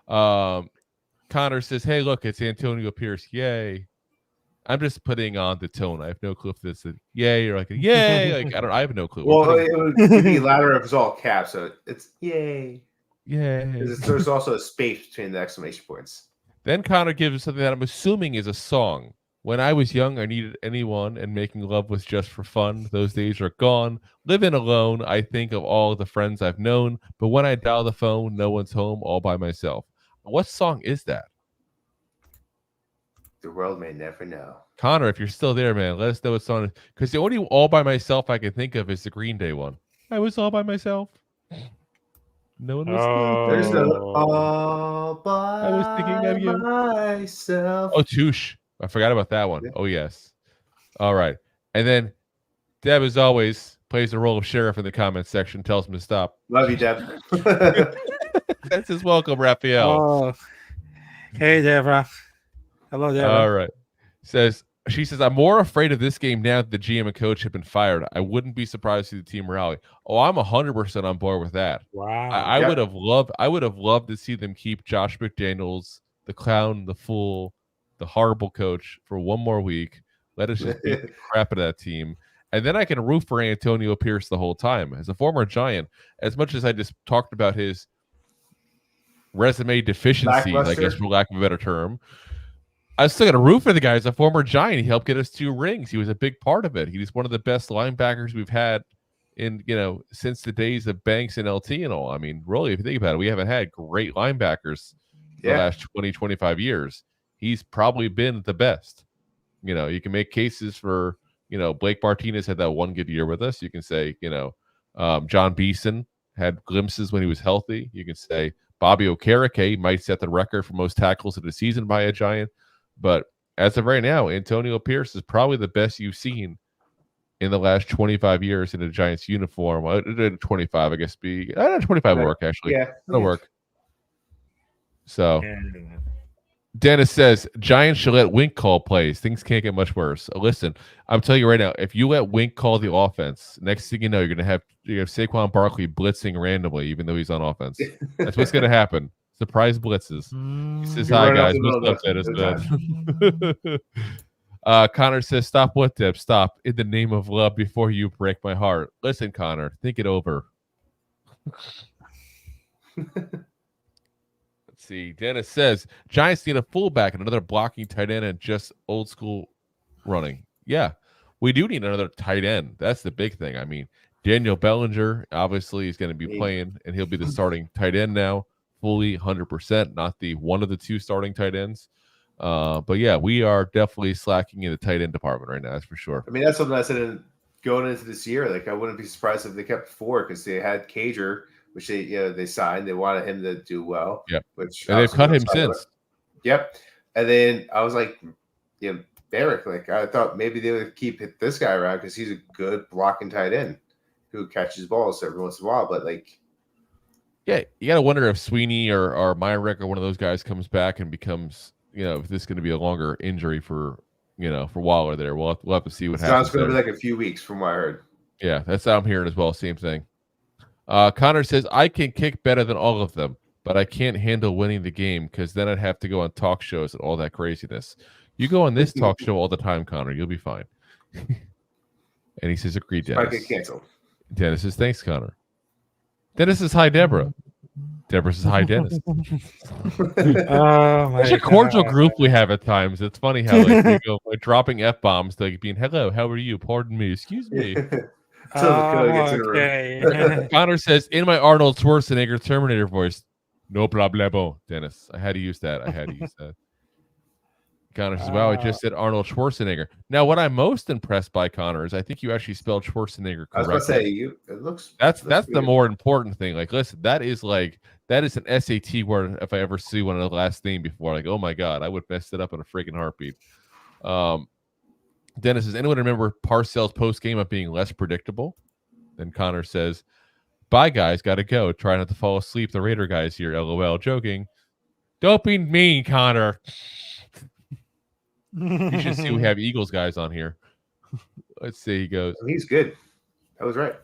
Connor says, "Hey, look, it's Antonio Pierce. Yay!" I'm just putting on the tone. I have no clue if this is yay or like a yay. Like I have no clue. Well, it would be louder if it's all caps, so it's yay. There's also a space between the exclamation points. Then Connor gives something that I'm assuming is a song. When I was young, I needed anyone, and making love was just for fun. Those days are gone. Living alone, I think of all the friends I've known. But when I dial the phone, no one's home, all by myself. What song is that? The world may never know. Connor, if you're still there, man, let us know what song. Because the only all by myself I can think of is the Green Day one. I was all by myself. No one was There's no all by I was thinking of you. Myself. Oh, Touche. I forgot about that one. Oh, yes. All right. And then Deb, as always, plays the role of sheriff in the comments section, tells him to stop. Love you, Deb. That's his welcome, Raphael. Oh. Hey, Deborah. Hello, Deborah. All right. She says, I'm more afraid of this game now that the GM and coach have been fired. I wouldn't be surprised to see the team rally. Oh, I'm 100% on board with that. Wow. I would have loved to see them keep Josh McDaniels, the clown, the fool, the horrible coach for one more week. Let us just beat the crap out of that team. And then I can root for Antonio Pierce the whole time. As a former Giant, as much as I just talked about his resume deficiencies, I guess, for lack of a better term, I was still going to root for the guy. As a former Giant, he helped get us 2 rings. He was a big part of it. He was one of the best linebackers we've had since the days of Banks and LT and all. I mean, really, if you think about it, we haven't had great linebackers the last 20, 25 years. He's probably been the best. You can make cases for, Blake Martinez had that one good year with us. You can say, John Beeson had glimpses when he was healthy. You can say Bobby Okereke might set the record for most tackles of the season by a Giant. But as of right now, Antonio Pierce is probably the best you've seen in the last 25 years in a Giants uniform. 25, I guess. 25 work, actually. Yeah. That'll work. So Yeah. Dennis says Giants should let Wink call plays. Things can't get much worse. Listen, I'm telling you right now, if you let Wink call the offense, next thing you know, you have Saquon Barkley blitzing randomly, even though he's on offense. That's what's gonna happen. Surprise blitzes. He says, You're "Hi running up guys, the middle what's up, of Dennis?" Connor says, "Stop what, Deb? Stop in the name of love before you break my heart." Listen, Connor, think it over. Let's see. Dennis says Giants need a fullback and another blocking tight end and just old school running. Yeah, we do need another tight end. That's the big thing. I mean, Daniel Bellinger obviously is going to be playing, and he'll be the starting tight end now, fully 100%, not the one of the two starting tight ends. But yeah, we are definitely slacking in the tight end department right now. That's for sure. I mean, that's something I said going into this year. Like, I wouldn't be surprised if they kept 4 because they had Cager, which they signed. They wanted him to do well. Yep. Which and they've cut him since. Yep. And then I was like, Barrick. Like, I thought maybe they would keep this guy around because he's a good blocking tight end who catches balls every once in a while. But like, yeah, you got to wonder if Sweeney or Myrick or one of those guys comes back and becomes, if this is going to be a longer injury for Waller there. We'll have to see what happens. It's going to be like a few weeks from what I heard. Yeah, that's what I'm hearing as well. Same thing. Connor says, I can kick better than all of them, but I can't handle winning the game because then I'd have to go on talk shows and all that craziness. You go on this talk show all the time, Connor. You'll be fine. And he says, agreed, Dennis. Might get canceled. Dennis says, thanks, Connor. Dennis says, hi, Deborah. Deborah says, hi, Dennis. Such a cordial group we have at times. It's funny how we go dropping F-bombs, like being, hello, how are you? Pardon me. Excuse me. Connor says, in my Arnold Schwarzenegger Terminator voice, no problemo, Dennis. I had to use that. Connor says, wow, I just said Arnold Schwarzenegger. Now, what I'm most impressed by, Connor, is I think you actually spelled Schwarzenegger correctly. I was going to say, it looks... That's the more important thing. Like, listen, that is an SAT word if I ever see one of the last name before. Like, oh my God, I would mess it up in a freaking heartbeat. Dennis says, anyone remember Parcells post-game of being less predictable? Then Connor says, bye, guys. Got to go. Try not to fall asleep. The Raider guys here. LOL. Joking. Don't be mean, Connor. You should see we have Eagles guys on here. Let's see. He goes. He's good. That was right.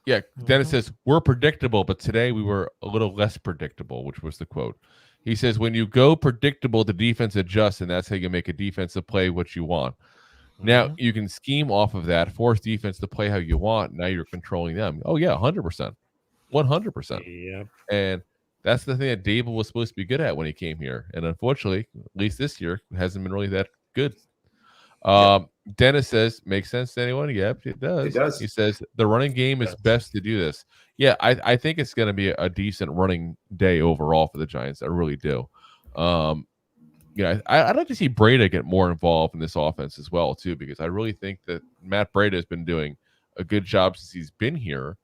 Yeah. Dennis says, we're predictable, but today we were a little less predictable, which was the quote. He says, when you go predictable, the defense adjusts, and that's how you make a defensive play what you want. Now, you can scheme off of that, force defense to play how you want. Now you're controlling them. Oh, yeah, 100%. 100%. Yep. And that's the thing that Dable was supposed to be good at when he came here. And unfortunately, at least this year, hasn't been really that good. Dennis says, makes sense to anyone? Yep, it does. It does. He says, the running game is best to do this. Yeah, I think it's going to be a decent running day overall for the Giants. I really do. I'd like to see Breda get more involved in this offense as well, too, because I really think that Matt Breda has been doing a good job since he's been here.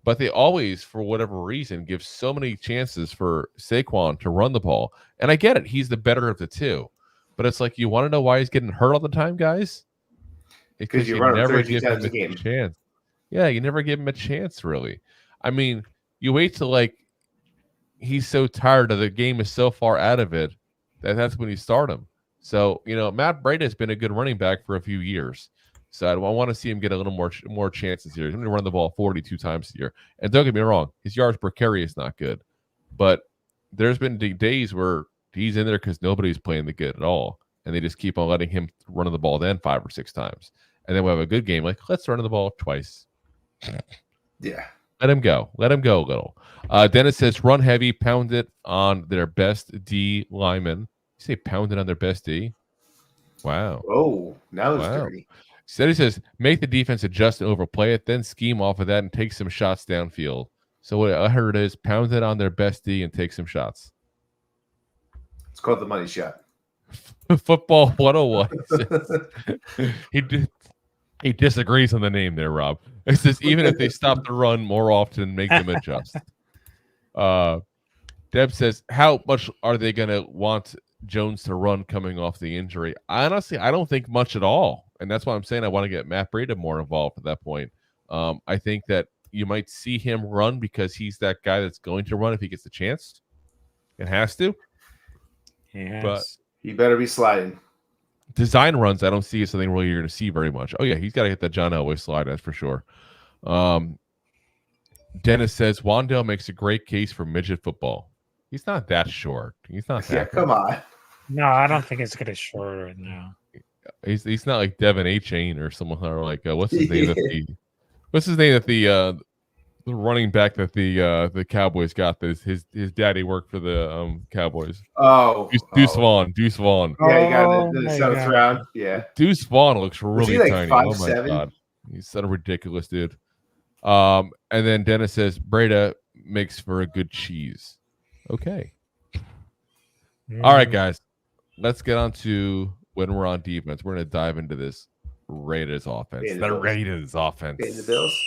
But they always, for whatever reason, give so many chances for Saquon to run the ball. And I get it. He's the better of the two. But it's like, you want to know why he's getting hurt all the time, guys? Because you never give him a chance. Yeah, you never give him a chance, really. I mean, you wait till, he's so tired of the game is so far out of it that's when you start him. So, Matt Breda has been a good running back for a few years. So I want to see him get a little more chances here. He's going to run the ball 42 times a year. And don't get me wrong, his yards per carry is not good. But there's been days where he's in there because nobody's playing the good at all. And they just keep on letting him run the ball then 5 or 6 times. And then we have a good game. Let's run the ball twice. Yeah. Let him go. Let him go a little. Dennis says, run heavy, pound it on their best D lineman. You say pound it on their best D? Wow. Oh, now it's dirty. Steady says, make the defense adjust and overplay it, then scheme off of that and take some shots downfield. So what I heard is pound it on their best D and take some shots. It's called the money shot. Football 101. He disagrees on the name there, Rob. It says, even if they stop the run more often, make them adjust. Deb says, how much are they going to want Jones to run coming off the injury? Honestly, I don't think much at all. And that's why I'm saying I want to get Matt Breda more involved at that point. I think that you might see him run because he's that guy that's going to run if he gets the chance. It has to. Yes. But He better be sliding. design runs, I don't see as something really you're going to see very much. Oh yeah, he's got to hit that John Elway slide, that's for sure. Dennis says Wandale makes a great case for midget football. He's not that short. He's not that. Yeah, come on. No, I don't think it's getting shorter right now. He's not like Devin A. Chain or someone or like what's his name? That the running back that the Cowboys got. His daddy worked for the Cowboys. Deuce Vaughn. Yeah, he got the 7th round. Yeah, Deuce Vaughn looks really like tiny. 5'7"? Oh my god, he's so ridiculous, dude. And then Dennis says Breda makes for a good cheese. Okay. All right, guys. Let's get on to when we're on defense. We're going to dive into this Raiders offense. Paying the Bills. Raiders offense. Paying the Bills.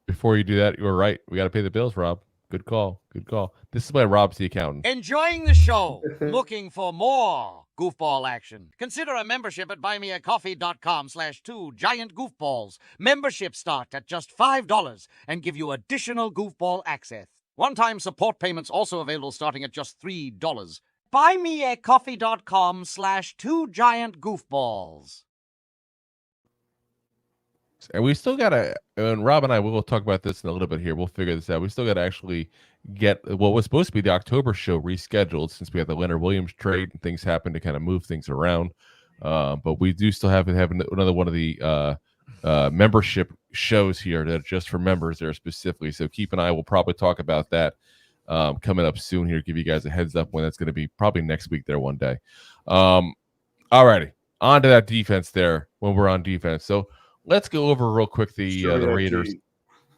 Before you do that, you're right. We got to pay the bills, Rob. Good call. This is why Rob's the accountant. Enjoying the show? Looking for more goofball action? Consider a membership at buymeacoffee.com/2giantgoofballs. Memberships start at just $5 and give you additional goofball access. One-time support payments also available starting at just $3. buymeacoffee.com/2giantgoofballs. And we still got to, and Rob and I, we will talk about this in a little bit here. We'll figure this out. We still got to actually get what was supposed to be the October show rescheduled since we had the Leonard Williams trade and things happened to kind of move things around. But we do still have another one of the membership shows here that are just for members there specifically. So keep an eye. We'll probably talk about that coming up soon here. Give you guys a heads up when that's going to be, probably next week there one day. All righty. On to that defense there when we're on defense. So let's go over real quick the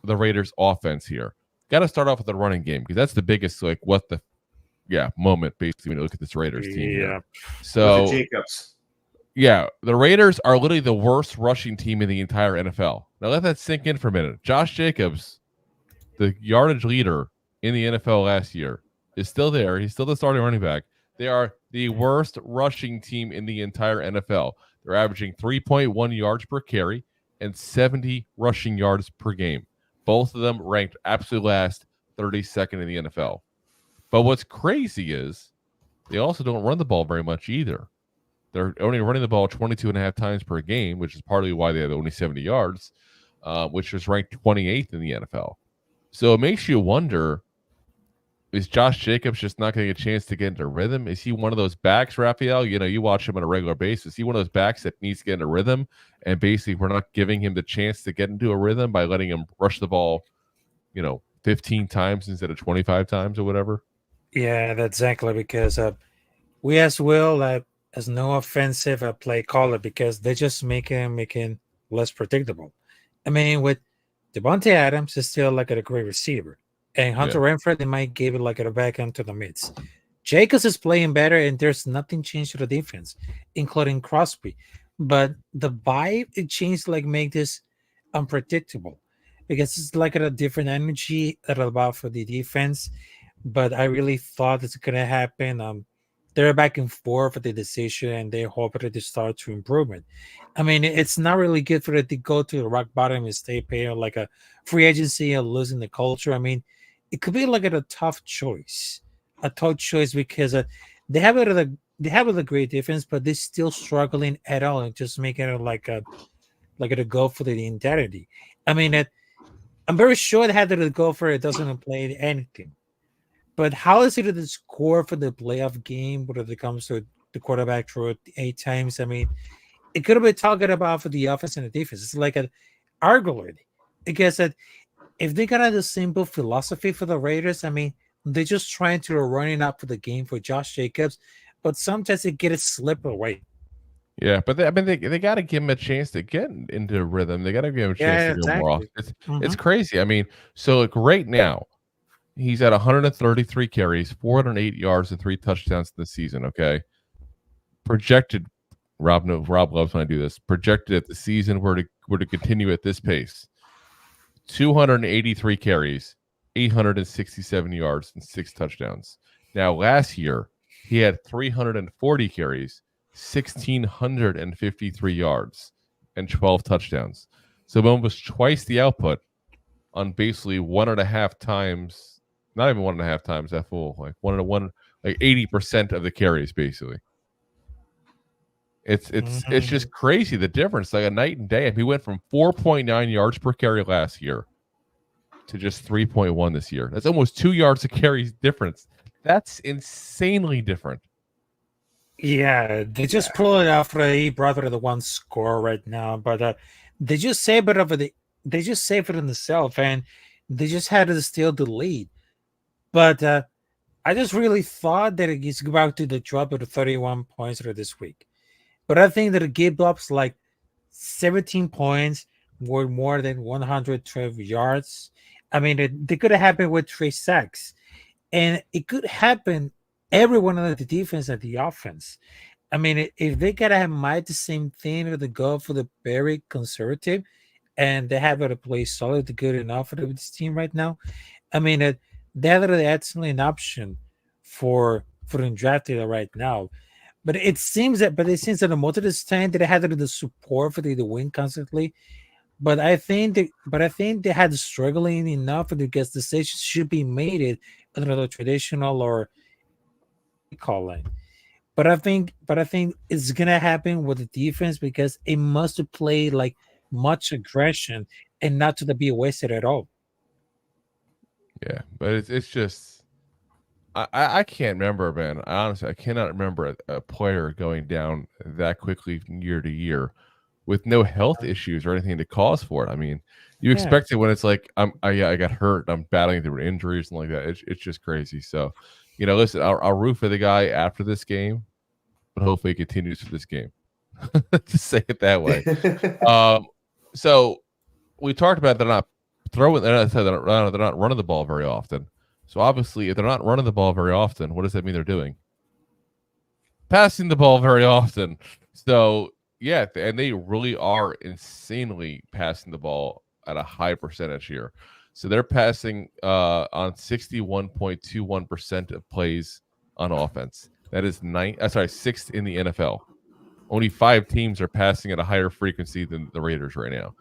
Raiders offense here. Got to start off with the running game because that's the biggest moment basically when you look at this Raiders team. Yeah. Here. So Jacobs. Yeah, the Raiders are literally the worst rushing team in the entire NFL. Now let that sink in for a minute. Josh Jacobs, the yardage leader in the NFL last year, is still there. He's still the starting running back. They are the worst rushing team in the entire NFL. They're averaging 3.1 yards per carry and 70 rushing yards per game. Both of them ranked absolute last, 32nd in the NFL. But what's crazy is they also don't run the ball very much either. They're only running the ball 22.5 times per game, which is partly why they have only 70 yards, which was ranked 28th in the NFL. So it makes you wonder, is Josh Jacobs just not getting a chance to get into rhythm? Is he one of those backs, Rafael? You know, you watch him on a regular basis. Is he one of those backs that needs to get into rhythm? And basically, we're not giving him the chance to get into a rhythm by letting him rush the ball, 15 times instead of 25 times or whatever? Yeah, that's exactly because we as well as no offensive play caller because they just make him less predictable. I mean, with Devontae Adams is still like a great receiver. And Hunter Renfrow, they might give it like a back end to the mids. Jacobs is playing better, and there's nothing changed to the defense, including Crosby. But the vibe, it changed, make this unpredictable because it's like a different energy that about for the defense. But I really thought it's going to happen. They're back and forth for the decision, and they hope that they start to improvement. I mean, it's not really good for it to go to the rock bottom and stay paying like a free agency and losing the culture. I mean, it could be like a tough choice because they have a great defense, but they're still struggling at all and just making it like a go for the identity. I mean, I'm very sure they had to go for it doesn't play anything. But how is it to score for the playoff game when it comes to the quarterback throw it 8 times? I mean, it could have been talking about for the offense and the defense. It's like an argument because if they got the simple philosophy for the Raiders, I mean, they're just trying to run it up for the game for Josh Jacobs, but sometimes they get it slip away. Yeah, but they got to give him a chance to get into rhythm. They got to give him a chance to go more off. It's crazy. I mean, so right now, he's at 133 carries, 408 yards, and 3 touchdowns this season. Okay, projected. Rob loves when I do this. Projected at the season were to continue at this pace. 283 carries, 867 yards, and 6 touchdowns. Now, last year, he had 340 carries, 1,653 yards, and 12 touchdowns. So almost twice the output on basically 1.5 times, not even 1.5 times that full, like 80% of the carries basically. It's just crazy the difference, like a night and day. He went from 4.9 yards per carry last year to just 3.1 this year. That's almost 2 yards a carry difference. That's insanely different. Yeah, they just pull it out for a brother the one score right now, but they just save it they just save it in themselves, and they just had to steal the lead. But I just really thought that it's about to drop to 31 points for this week. But I think that it gave up like 17 points were more than 112 yards. I mean, it could have happened with 3 sacks, and it could happen everyone on the defense and the offense. I mean, if they gotta have the same thing or the go for the very conservative, and they have to play solid, good enough for this team right now. I mean, that's an option for the drafted right now. But it seems that most of the time that they had the support for the win constantly. But I think they had struggling enough because decisions should be made it under the traditional or calling. But I think it's gonna happen with the defense because it must play like much aggression and not to be wasted at all. Yeah, but it's just I can't remember, man. Honestly, I cannot remember a player going down that quickly from year to year with no health issues or anything to cause for it. I mean, you expect it when it's like I got hurt, I'm battling through injuries and like that. It's just crazy. So, listen, I'll root for the guy after this game, but hopefully he continues for this game. To say it that way. So we talked about they're not throwing. They're not running the ball very often. So obviously, if they're not running the ball very often, what does that mean they're doing? Passing the ball very often. So yeah, and they really are insanely passing the ball at a high percentage here. So they're passing on 61.21% of plays on offense. That is 6th in the NFL. Only 5 teams are passing at a higher frequency than the Raiders right now,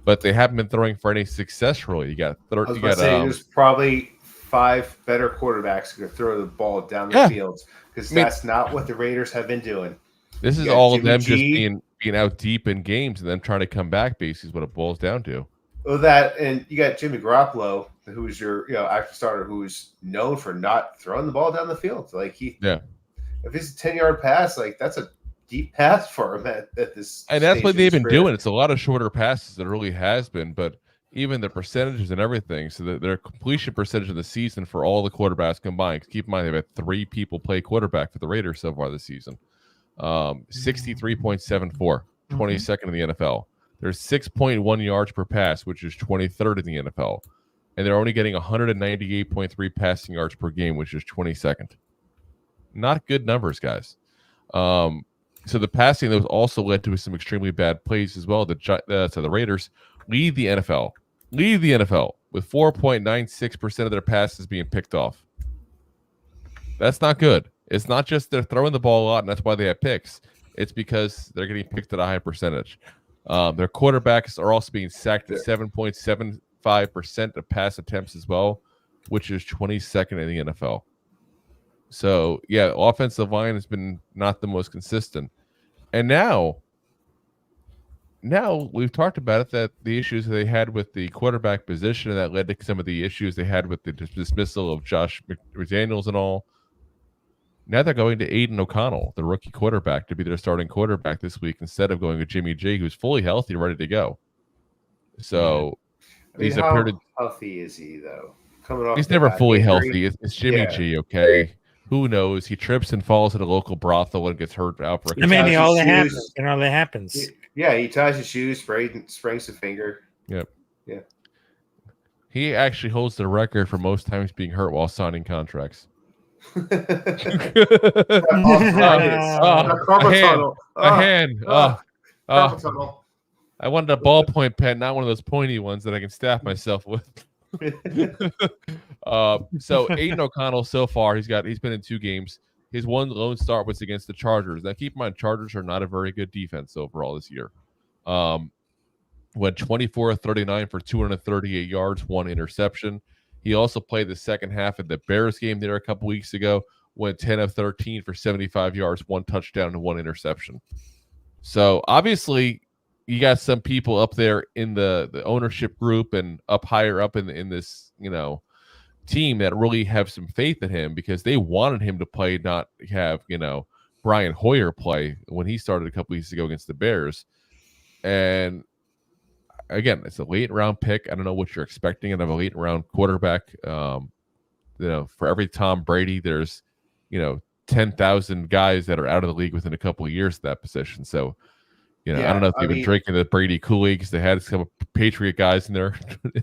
but they haven't been throwing for any success. Really, there's probably 5 better quarterbacks who could throw the ball down the field because that's not what the Raiders have been doing. This is all of them just being out deep in games and then trying to come back. Basically, is what it boils down to. Well, that and you got Jimmy Garoppolo, who's your active starter, who's known for not throwing the ball down the field. Like if it's a 10-yard pass, like that's a deep pass for him at this. And that's what they've been doing. It's a lot of shorter passes. It really has been, but even the percentages and everything. So their completion percentage of the season for all the quarterbacks combined. Keep in mind they've had 3 people play quarterback for the Raiders so far this season. 63.74, 22nd in the NFL. There's 6.1 yards per pass, which is 23rd in the NFL. And they're only getting 198.3 passing yards per game, which is 22nd. Not good numbers, guys. So the passing that was also led to some extremely bad plays as well. The Raiders lead the NFL with 4.96% of their passes being picked off. That's not good. It's not just they're throwing the ball a lot, and that's why they have picks. It's because they're getting picked at a high percentage. Their quarterbacks are also being sacked at 7.75% of pass attempts as well, which is 22nd in the NFL. So, yeah, offensive line has been not the most consistent. And now we've talked about it, that the issues they had with the quarterback position, and that led to some of the issues they had with the dismissal of Josh McDaniels and all. Now they're going to Aiden O'Connell, the rookie quarterback, to be their starting quarterback this week instead of going with Jimmy G, who's fully healthy and ready to go. So how healthy is he, though? He's never fully healthy. It's Jimmy G, okay? Who knows? He trips and falls at a local brothel and gets hurt out for a it all happens. Yeah, he ties his shoes, sprains a finger. Yep. Yeah. He actually holds the record for most times being hurt while signing contracts. A hand. I wanted a ballpoint pen, not one of those pointy ones that I can staff myself with. So Aiden O'Connell, so far he's been in 2 games. His one lone start was against the Chargers. Now keep in mind, Chargers are not a very good defense overall this year. went 24 of 39 for 238 yards, 1 interception. He also played the second half of the Bears game there a couple weeks ago, went 10 of 13 for 75 yards, 1 touchdown, and 1 interception. So obviously, you got some people up there in the ownership group and up higher up in this, team that really have some faith in him because they wanted him to play, not have, Brian Hoyer play when he started a couple weeks ago against the Bears. And again, it's a late round pick. I don't know what you're expecting out of a late round quarterback. For every Tom Brady, there's, 10,000 guys that are out of the league within a couple of years of that position. So, I don't know if they've been drinking the Brady Kool-Aid because they had some Patriot guys in there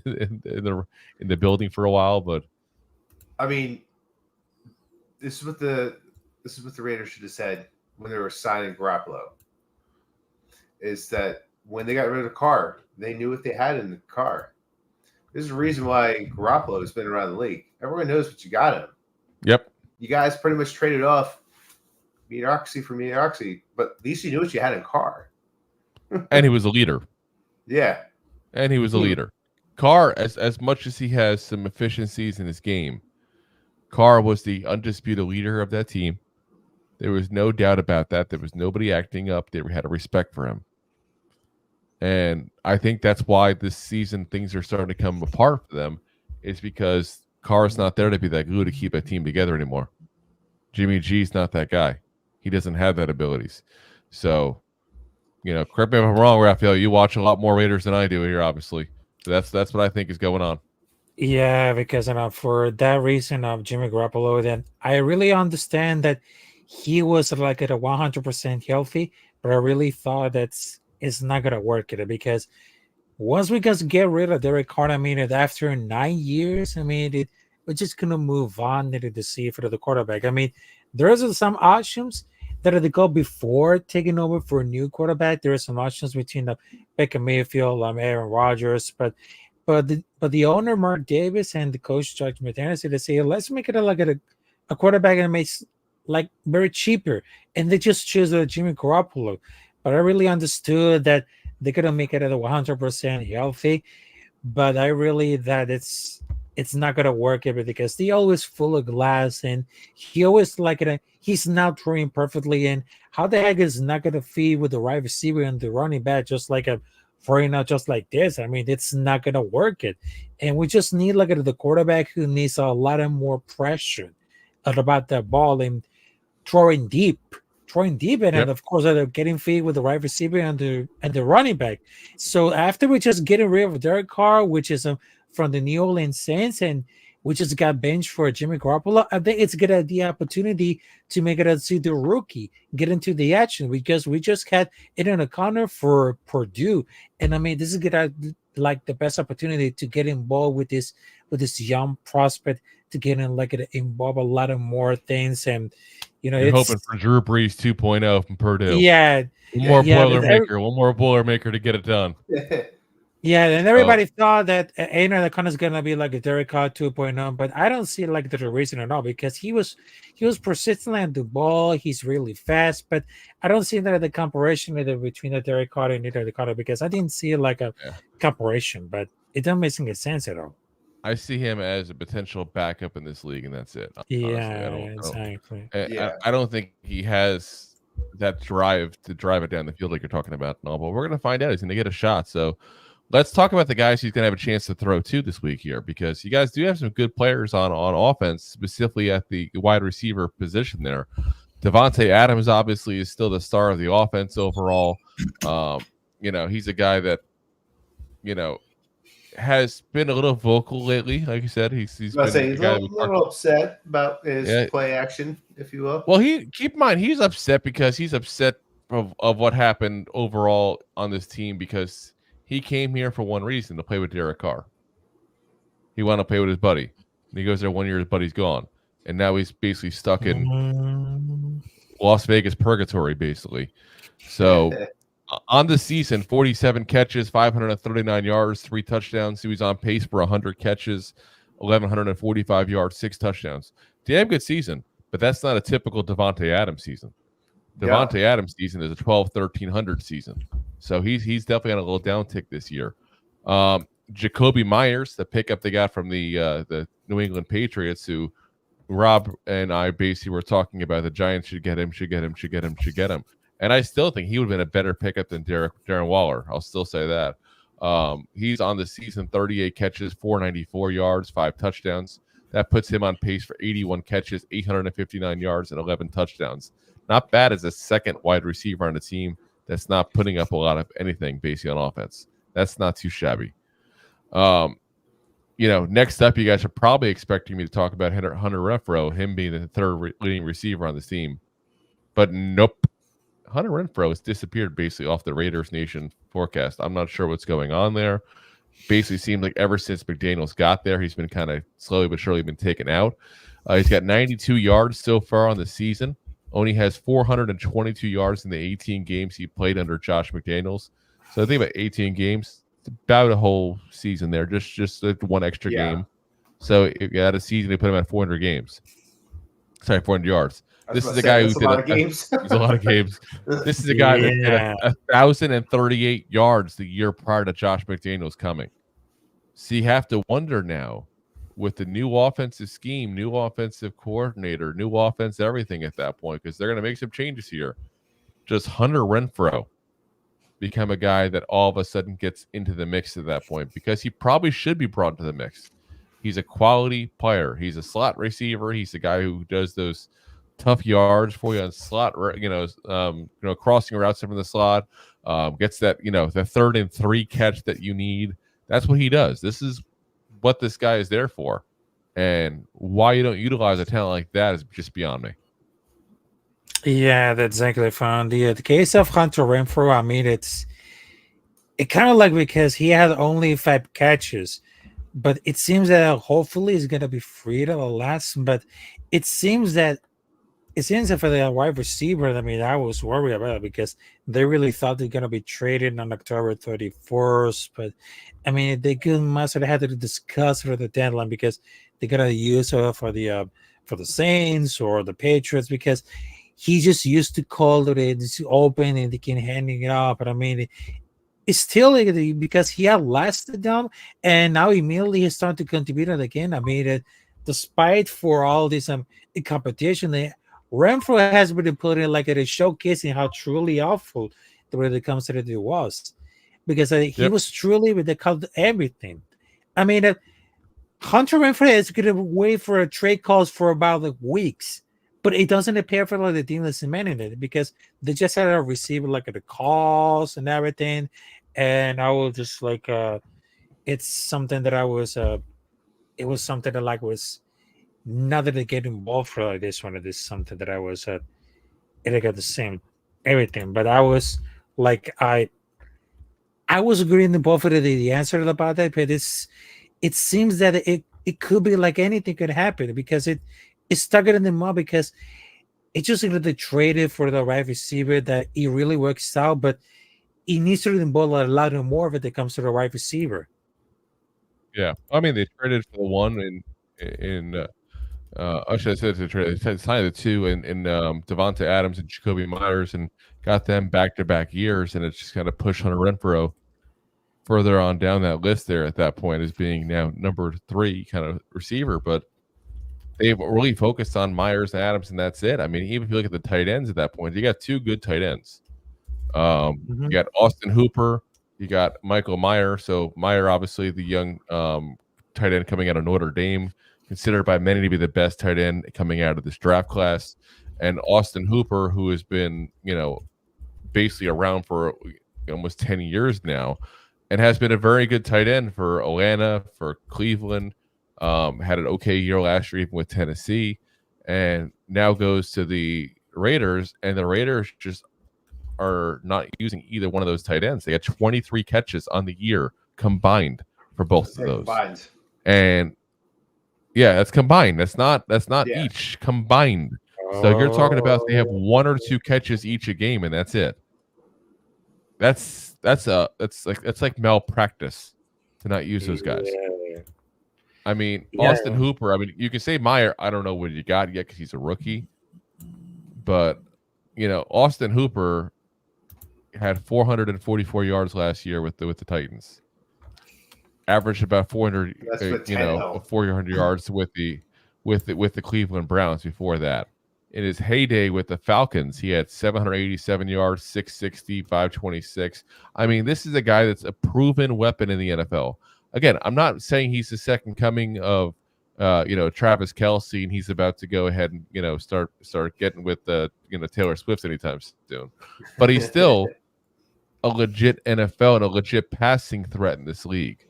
in the building for a while. But I mean, this is what the Raiders should have said when they were signing Garoppolo. Is that when they got rid of Carr, they knew what they had in the car. There's a reason why Garoppolo has been around the league. Everyone knows what you got him. Yep. You guys pretty much traded off mediocrity for mediocrity, but at least you knew what you had in Carr. And he was a leader. Yeah. And he was a leader. Carr, as much as he has some efficiencies in his game, Carr was the undisputed leader of that team. There was no doubt about that. There was nobody acting up. They had a respect for him. And I think that's why this season things are starting to come apart for them, is because Carr's not there to be that glue to keep a team together anymore. Jimmy G's not that guy. He doesn't have that abilities. So, correct me if I'm wrong, Rafael, you watch a lot more Raiders than I do here, obviously. So that's what I think is going on. Yeah, because for that reason of Jimmy Garoppolo, then I really understand that he was like at a 100% healthy, but I really thought it's not gonna work because once we just get rid of Derek Carr, after 9 years, we're just gonna move on to see for the quarterback. There's some options that they go before taking over for a new quarterback. There are some options between Baker Mayfield, Aaron Rodgers, but the owner Mark Davis and the coach Josh McDaniels, they say let's make it like a quarterback that makes like very cheaper, and they just choose Jimmy Garoppolo. But I really understood that they couldn't make it at a 100% healthy. But I really that it's not gonna work because they always full of glass, and he always he's not throwing perfectly. And how the heck is not gonna feed with the right receiver and the running back just like a throwing out just like this? It's not gonna work and we just need the quarterback who needs a lot of more pressure about that ball and throwing deep, and of course they're getting feed with the right receiver and the running back. So after we just getting rid of Derek Carr, which is from the New Orleans Saints, and we just got benched for Jimmy Garoppolo, I think it's good the opportunity to make it see the rookie get into the action, because we just had it in a corner for Purdue, and this is good the best opportunity to get involved with this young prospect, to get involve a lot of more things. And you're hoping for Drew Brees 2.0 from Purdue. One more Boilermaker to get it done. Yeah, and everybody thought that Aiden O'Connor is gonna be like a Derek Carr 2.0, but I don't see the reason at all, because he was persistent on the ball. He's really fast, but I don't see that the comparison between the Derek Carr and the Carter, because I didn't see a comparison, but it doesn't make any sense at all. I see him as a potential backup in this league, and that's it. Exactly. I don't think he has that drive to drive it down the field like you're talking about and all, but we're going to find out. He's going to get a shot. So let's talk about the guys he's going to have a chance to throw to this week here, because you guys do have some good players on offense, specifically at the wide receiver position there. Devontae Adams obviously is still the star of the offense overall. He's a guy that, has been a little vocal lately. Like you said, he's been a little upset about his play action, if you will. Well, keep in mind, he's upset because he's upset of what happened overall on this team, because he came here for one reason, to play with Derek Carr. He wanted to play with his buddy. And he goes there 1 year, his buddy's gone. And now he's basically stuck in Las Vegas purgatory, basically. So on the season, 47 catches, 539 yards, 3 touchdowns. He was on pace for 100 catches, 1,145 yards, 6 touchdowns. Damn good season, but that's not a typical Devontae Adams season. Devontae Adams season is a 1,300 season. So he's definitely on a little downtick this year. Jacoby Myers, the pickup they got from the New England Patriots, who Rob and I basically were talking about the Giants should get him. And I still think he would have been a better pickup than Darren Waller. I'll still say that. He's on the season, 38 catches, 494 yards, 5 touchdowns. That puts him on pace for 81 catches, 859 yards, and 11 touchdowns. Not bad as a second wide receiver on the team that's not putting up a lot of anything basically on offense. That's not too shabby. Next up, you guys are probably expecting me to talk about Hunter Renfrow, him being the third leading receiver on the team. But nope. Hunter Renfrow has disappeared basically off the Raiders Nation forecast. I'm not sure what's going on there. Basically seems like ever since McDaniels got there, he's been kind of slowly but surely been taken out. He's got 92 yards so far on the season. Only has 422 yards in the 18 games he played under Josh McDaniels. So I think about 18 games, it's about a whole season there, just like one extra game. So if you had a season, they put him at 400 games. Sorry, 400 yards. This is a guy who did a lot of games. It's a lot of games. This is a guy that did 1,038 yards the year prior to Josh McDaniels coming. So you have to wonder now, with the new offensive scheme, new offensive coordinator, new offense, everything at that point, because they're going to make some changes here. Does Hunter Renfrow become a guy that all of a sudden gets into the mix at that point? Because he probably should be brought into the mix. He's a quality player. He's a slot receiver. He's the guy who does those tough yards for you on slot, crossing routes from the slot, gets that, the 3rd and 3 catch that you need. That's what he does. This is what this guy is there for. And why you don't utilize a talent like that is just beyond me. Yeah, that's exactly fine. The case of Hunter Renfrow, I mean, it kind of like because he had only 5 catches, but it seems that hopefully he's going to be free to the last. But it seems that for the wide receiver, I mean, I was worried about it because they really thought they're going to be traded on October 31st. But, I mean, they must have had to discuss for the deadline because they're going to use it for the Saints or the Patriots because he just used to call it open and they can hand it off. But, I mean, it's still because he had lasted down and now immediately he's starting to contribute again. I mean, despite for all this competition, Renfrow has been put in like at a showcasing how truly awful when it comes to it was, because he was truly with the called everything. I mean, Hunter Renfrow is going to wait for a trade calls for about weeks, but it doesn't appear for the team that's demanding it because they just had a receiver like the calls and everything, and I was just like, it's something that it was something that was. Not that they get involved for like this one, it is something that I was it got the same everything, but I was like I was agreeing to both of the answer about that, but it seems that it could be like anything could happen because it's stuck in the mud because it's just going to trade it for the right receiver that he really works out, but he needs to involve a lot more if it comes to the right receiver. Yeah, I mean they traded for the one in I should have said they signed the 2 in Devonta Adams and Jacoby Myers and got them back-to-back years, and it's just kind of pushed Hunter Renfrow further on down that list there at that point as being now number 3 kind of receiver. But they've really focused on Myers and Adams, and that's it. I mean, even if you look at the tight ends at that point, you got 2 good tight ends. You got Austin Hooper, you got Michael Mayer. So Mayer, obviously the young tight end coming out of Notre Dame, considered by many to be the best tight end coming out of this draft class, and Austin Hooper, who has been, basically around for almost 10 years now and has been a very good tight end for Atlanta, for Cleveland, had an okay year last year, even with Tennessee, and now goes to the Raiders, and the Raiders just are not using either one of those tight ends. They got 23 catches on the year combined for both of those. Combined. And yeah, that's combined. That's not each combined. So you're talking about they have 1 or 2 catches each a game, and that's it. That's like malpractice to not use those guys. Yeah. I mean, Austin Hooper. I mean, you can say Meyer. I don't know what you got yet because he's a rookie, but Austin Hooper had 444 yards last year with the Titans. Averaged about 400, 400 yards with the Cleveland Browns before that. In his heyday with the Falcons, he had 787 yards, 660, 526. I mean, this is a guy that's a proven weapon in the NFL. Again, I'm not saying he's the second coming of Travis Kelce, and he's about to go ahead and start getting with Taylor Swift anytime soon. But he's still a legit NFL and a legit passing threat in this league.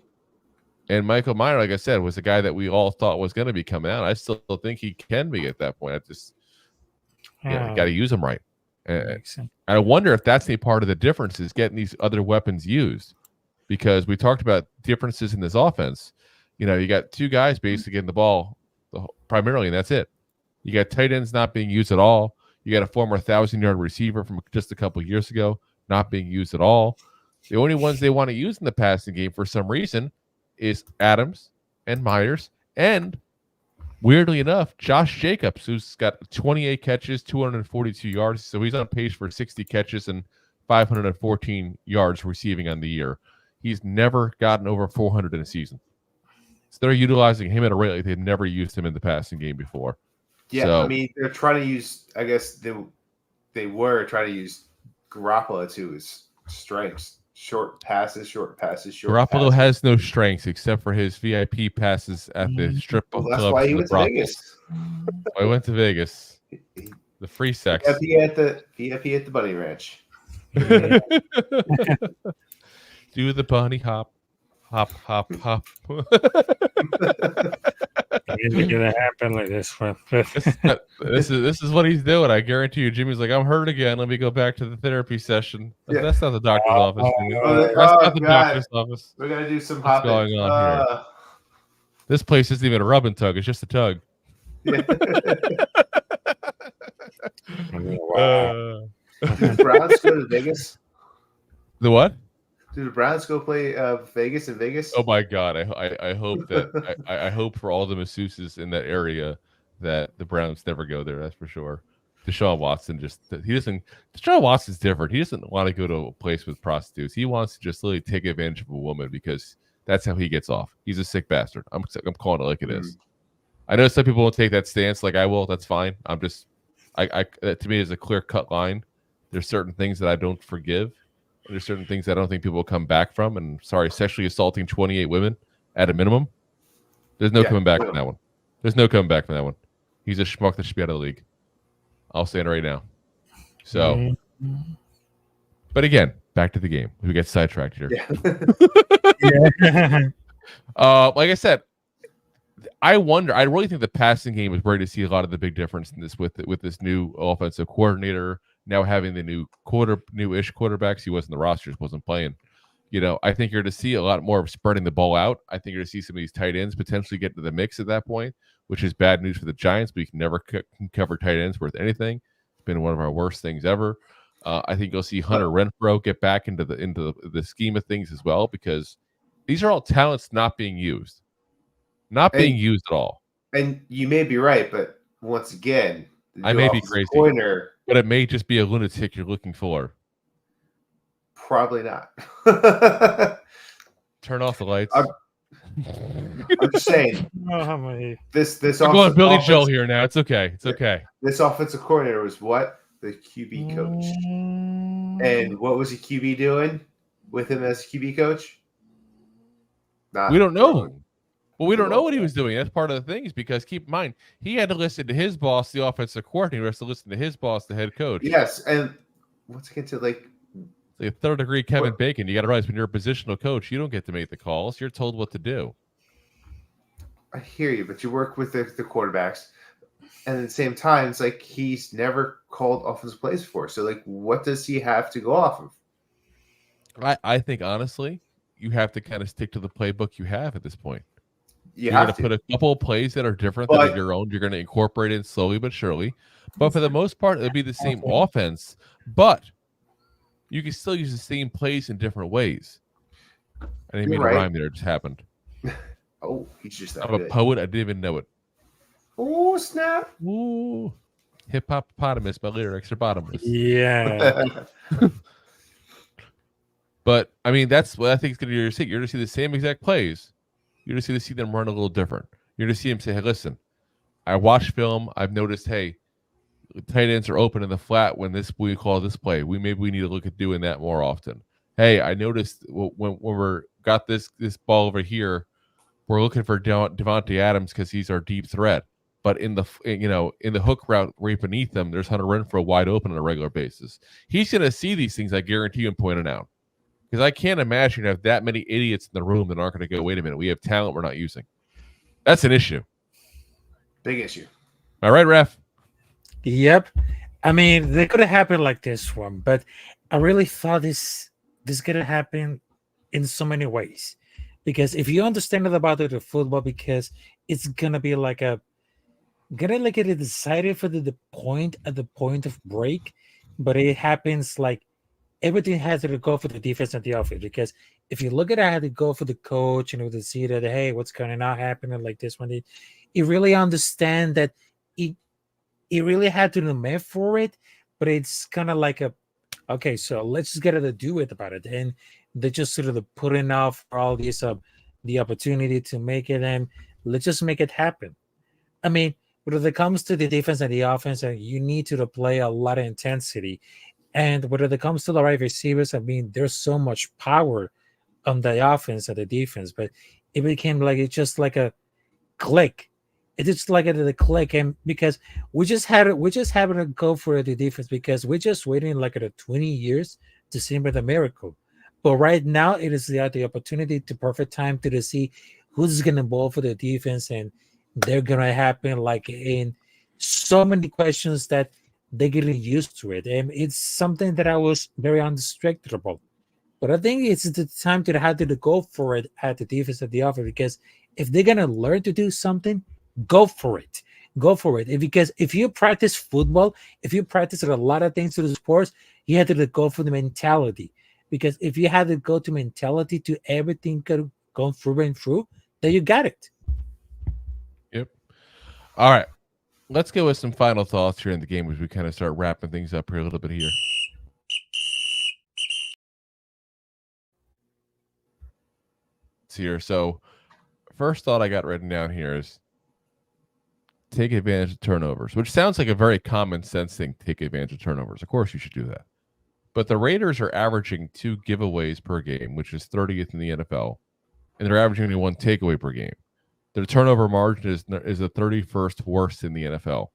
And Michael Mayer, like I said, was a guy that we all thought was going to be coming out. I still think he can be at that point. I just you got to use him right. And I wonder if that's a part of the difference is getting these other weapons used, because we talked about differences in this offense. You got two guys basically getting the ball primarily, and that's it. You got tight ends not being used at all. You got a former 1,000-yard receiver from just a couple of years ago not being used at all. The only ones they want to use in the passing game for some reason is Adams and Myers, and weirdly enough, Josh Jacobs, who's got 28 catches, 242 yards. So he's on pace for 60 catches and 514 yards receiving on the year. He's never gotten over 400 in a season. So they're utilizing him at a rate like they've never used him in the passing game before. Yeah, so, I mean, they're trying to use, I guess they were trying to use Garoppolo to his strengths. Short passes. Garoppolo has no strengths except for his VIP passes at the strip club. That's why he went to Vegas. I went to Vegas. The free sex. VIP at the Bunny Ranch. Do the bunny hop. Hop. It's gonna happen like this one. This is what he's doing. I guarantee you. Jimmy's like, I'm hurt again. Let me go back to the therapy session. Yeah. That's not the doctor's office. That's not the doctor's office. We're gonna do some hopping. What's going on here? This place isn't even a rub and tug. It's just a tug. Yeah. Browns go to Vegas. The what? Do the Browns go play Vegas in Vegas? Oh my God! I hope that I hope for all the masseuses in that area that the Browns never go there. That's for sure. Deshaun Watson Deshaun Watson's different. He doesn't want to go to a place with prostitutes. He wants to just literally take advantage of a woman because that's how he gets off. He's a sick bastard. I'm calling it like it is. I know some people won't take that stance like I will. That's fine. I'm just to me is a clear cut line. There's certain things that I don't forgive. There's certain things I don't think people will come back from. And sexually assaulting 28 women at a minimum. There's no coming back from that one. There's no coming back from that one. He's a schmuck that should be out of the league. I'll say it right now. So, but again, back to the game. We get sidetracked here. Yeah. Like I said, I really think the passing game is ready to see a lot of the big difference in this with this new offensive coordinator. Now having the new-ish quarterbacks, he wasn't the roster, just wasn't playing. I think you're to see a lot more of spreading the ball out. I think you're to see some of these tight ends potentially get to the mix at that point, which is bad news for the Giants. But you can never cover tight ends worth anything. It's been one of our worst things ever. I think you'll see Hunter Renfrow get back into the scheme of things as well, because these are all talents not being used, being used at all. And you may be right, but once again, I may be crazy. But it may just be a lunatic you're looking for. Probably not. Turn off the lights. I'm just saying. This I'm going Billy Joel here now. It's okay. It's okay. This offensive coordinator was what? The QB coach. And what was the QB doing with him as QB coach? We don't know. Well, we don't know what he was doing. That's part of the thing, is because keep in mind, he had to listen to his boss, the offensive coordinator, has to listen to his boss, the head coach. Yes, and once again to like third degree Kevin Bacon, you got to realize when you're a positional coach, you don't get to make the calls. You're told what to do. I hear you, but you work with the quarterbacks, and at the same time, it's like he's never called offensive plays before. So, like, what does he have to go off of? I think honestly, you have to kind of stick to the playbook you have at this point. You're going to put a couple of plays that are different than your own. You're going to incorporate it slowly but surely. But for the most part, it'll be the same offense. But you can still use the same plays in different ways. I didn't mean to rhyme there. It just happened. Oh, he's just that I'm a poet. I didn't even know it. Oh, snap. Ooh. Hip-hop-potamus. My lyrics are bottomless. Yeah. But I mean, that's what I think is going to be. You're going to see the same exact plays. You're going to see them run a little different. You're going to see him say, "Hey, listen, I watched film. I've noticed. Hey, tight ends are open in the flat when we call this play. We need to look at doing that more often. Hey, I noticed when we're got this ball over here, we're looking for Devontae Adams because he's our deep threat. But in the hook route right beneath them, there's Hunter Renfrow wide open on a regular basis. He's going to see these things. I guarantee you, and pointed out, because I can't imagine you have that many idiots in the room that aren't going to go, wait a minute, we have talent we're not using. That's an issue. Big issue. All right, Ref. Yep. I mean, they could have happened like this one, but I really thought this could have happened in so many ways. Because if you understand it about the football, because it's gonna be like a decided for the point at the point of break, but it happens like everything has to go for the defense and the offense. Because if you look at it, I had to go for the coach and to see that, hey, what's going on happening like this one, you really understand that it really had to make for it, but it's kind of like okay, so let's just get it to do it about it. And they just sort of putting off all these the opportunity to make it, and let's just make it happen. I mean, when it comes to the defense and the offense, you need to play a lot of intensity. And when it comes to the right receivers, I mean, there's so much power on the offense and the defense, but it became like it's just like a click. It's just like the click, and because we just having to go for the defense because we're just waiting like 20 years to see the miracle. But right now, it is the opportunity to perfect time to see who's going to ball for the defense, and they're going to happen like in so many questions that they're getting used to it. And it's something that I was very undistractable. But I think it's the time to have to go for it at the defense of the offense, because if they're going to learn to do something, go for it. Because if you practice football, if you practice a lot of things to the sports, you have to go for the mentality. Because if you have to go to mentality to everything go through and through, then you got it. Yep. All right. Let's go with some final thoughts here in the game as we kind of start wrapping things up here a little bit here. So first thought I got written down here is take advantage of turnovers, which sounds like a very common sense thing. Take advantage of turnovers. Of course you should do that. But the Raiders are averaging 2 giveaways per game, which is 30th in the NFL, and they're averaging only 1 takeaway per game. Their turnover margin is the 31st worst in the NFL.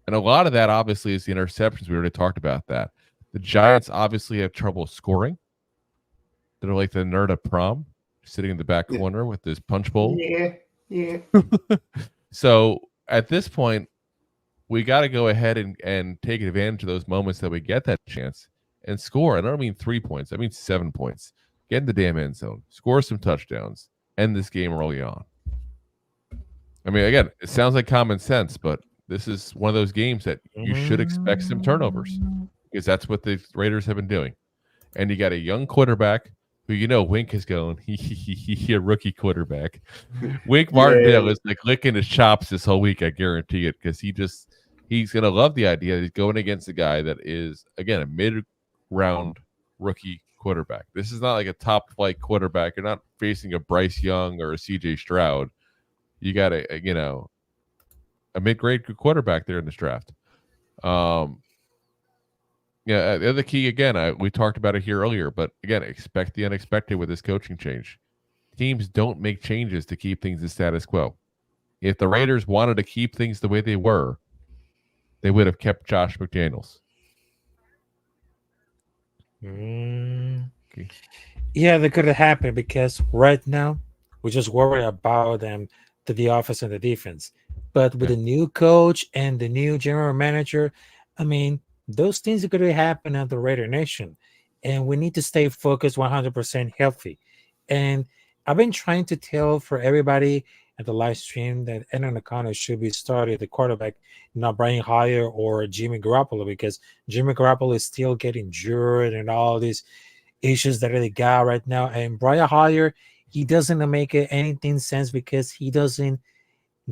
And a lot of that obviously is the interceptions. We already talked about that. The Giants obviously have trouble scoring. They're like the nerd at prom, sitting in the back corner with this punch bowl. Yeah. So at this point, we got to go ahead and take advantage of those moments that we get that chance and score. I don't mean 3 points. I mean 7 points. Get in the damn end zone. Score some touchdowns. End this game early on. I mean, again, it sounds like common sense, but this is one of those games that you should expect some turnovers because that's what the Raiders have been doing. And you got a young quarterback who, Wink is going, he a rookie quarterback. Wink Martindale is like licking his chops this whole week, I guarantee it, because he's going to love the idea that he's going against a guy that is, again, a mid-round rookie quarterback. This is not like a top-flight quarterback. You're not facing a Bryce Young or a CJ Stroud. You got a mid-grade quarterback there in this draft. The other key, again, we talked about it here earlier, but again, expect the unexpected with this coaching change. Teams don't make changes to keep things the status quo. If the Raiders wanted to keep things the way they were, they would have kept Josh McDaniels. Okay. Yeah, that could have happened because right now we just worry about them to the offense and the defense. But with the new coach and the new general manager, I mean, those things are going to happen at the Raider Nation. And we need to stay focused 100% healthy. And I've been trying to tell for everybody at the live stream that Aaron O'Connor should be started the quarterback, not Brian Hoyer or Jimmy Garoppolo, because Jimmy Garoppolo is still getting injured and all these issues that they got right now. And Brian Hoyer, he doesn't make anything sense because he doesn't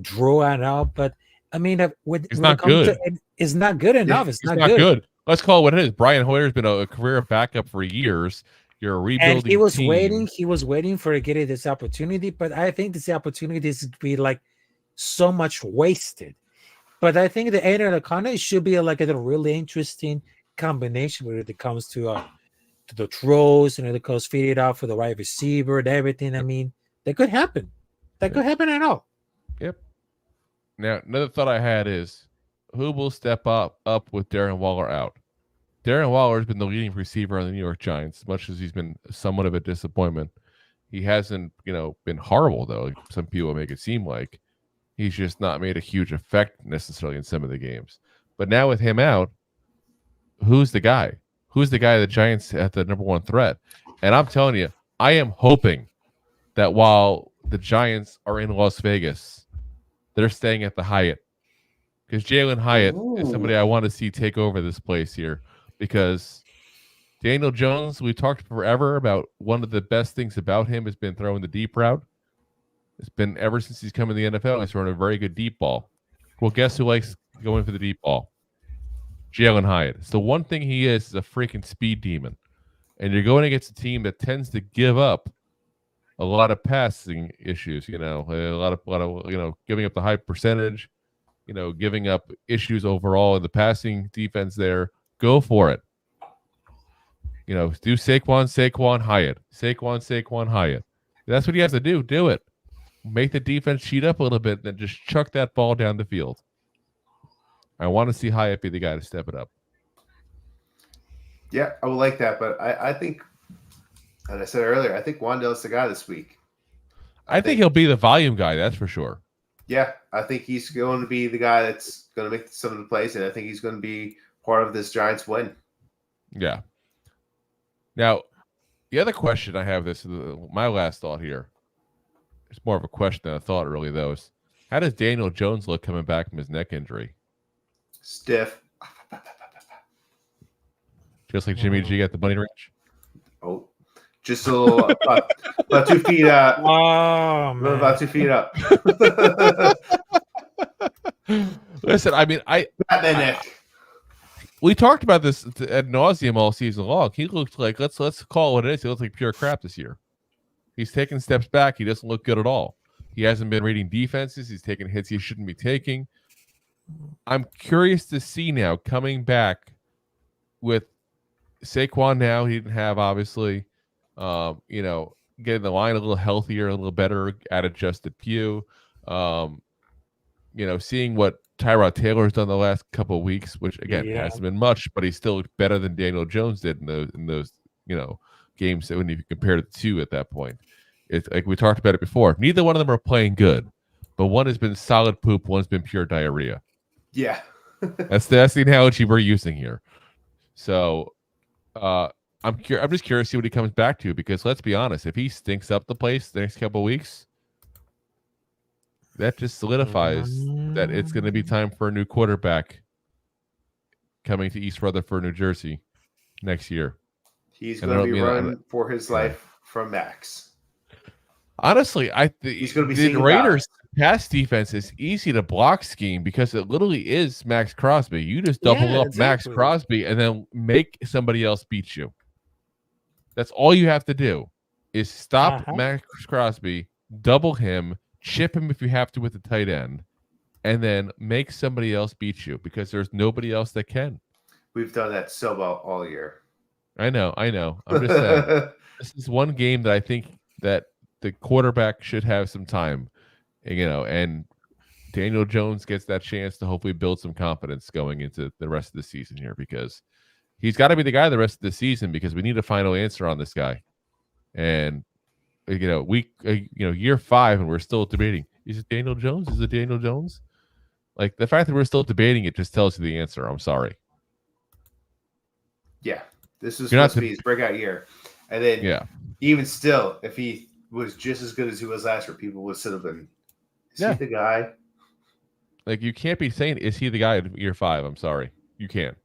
draw it out. But I mean, it's not good. It's not good enough. It's not good. Let's call it what it is. Brian Hoyer's been a career backup for years, You're a And rebuilding he was team. waiting. He was waiting for getting this opportunity, but I think this opportunity is to be like so much wasted. But I think the Aiden and O'Connor should be like a really interesting combination when it comes to the throws and the comes feed it out for the wide receiver and everything. I mean, that could happen. That could happen at all. Yep. Now, another thought I had is, who will step up with Darren Waller out? Darren Waller has been the leading receiver on the New York Giants, as much as he's been somewhat of a disappointment. He hasn't, been horrible, though. Like some people make it seem like. He's just not made a huge effect necessarily in some of the games. But now with him out, who's the guy? Who's the guy the Giants at the number one threat? And I'm telling you, I am hoping that while the Giants are in Las Vegas, they're staying at the Hyatt. Because Jalen Hyatt is somebody I want to see take over this place here. Because Daniel Jones, we talked forever about one of the best things about him has been throwing the deep route. It's been ever since he's come in the NFL, he's thrown a very good deep ball. Well, guess who likes going for the deep ball? Jalen Hyatt. It's the one thing he is a freaking speed demon. And you're going against a team that tends to give up a lot of passing issues, a lot of giving up the high percentage, giving up issues overall in the passing defense there. Go for it. Do Saquon Hyatt. Saquon Hyatt. That's what he has to do. Do it. Make the defense cheat up a little bit, and then just chuck that ball down the field. I want to see Hyatt be the guy to step it up. Yeah, I would like that, but I think, as I said earlier, I think Wan'Dale's the guy this week. I think he'll be the volume guy, that's for sure. Yeah, I think he's going to be the guy that's going to make some of the plays, and I think he's going to be part of this Giants win. Yeah. Now, the other question I have my last thought here. It's more of a question than a thought, really, though. Is how does Daniel Jones look coming back from his neck injury? Stiff. Just like Jimmy G at the bunny ranch? Oh, just a little about 2 feet up. Oh, man. About 2 feet up. Listen, I mean, Batman neck. We talked about this ad nauseum all season long. He looked like, let's call it what it is. He looks like pure crap this year. He's taking steps back. He doesn't look good at all. He hasn't been reading defenses. He's taking hits he shouldn't be taking. I'm curious to see now coming back with Saquon now. He didn't have, obviously, getting the line a little healthier, a little better at adjusted pew. Seeing what Tyrod Taylor's done the last couple of weeks, which again hasn't been much, but he's still better than Daniel Jones did in those games when you compare the two at that point. It's like we talked about it before. Neither one of them are playing good, but one has been solid poop, one's been pure diarrhea. Yeah. That's the analogy we're using here. So I'm just curious to see what he comes back to, because let's be honest, if he stinks up the place the next couple of weeks, that just solidifies that it's going to be time for a new quarterback coming to East Rutherford, New Jersey next year. He's going to be running for his life from Maxx. Honestly, he's going to be the Raiders' pass defense is easy to block scheme because it literally is Maxx Crosby. You just double up Maxx Crosby and then make somebody else beat you. That's all you have to do is stop Maxx Crosby, double him, chip him if you have to with the tight end, and then make somebody else beat you because there's nobody else that can. We've done that so well all year. I know. I'm just saying. This is one game that I think that the quarterback should have some time, and Daniel Jones gets that chance to hopefully build some confidence going into the rest of the season here, because he's got to be the guy the rest of the season, because we need a final answer on this guy. And year 5 and we're still debating, is it Daniel Jones? Is it Daniel Jones? Like, the fact that we're still debating it just tells you the answer. I'm sorry. Yeah. This is supposed to be his breakout year. And then even still, if he was just as good as he was last year, people would sit up and is he the guy? Like, you can't be saying, is he the guy in year 5? I'm sorry. You can't.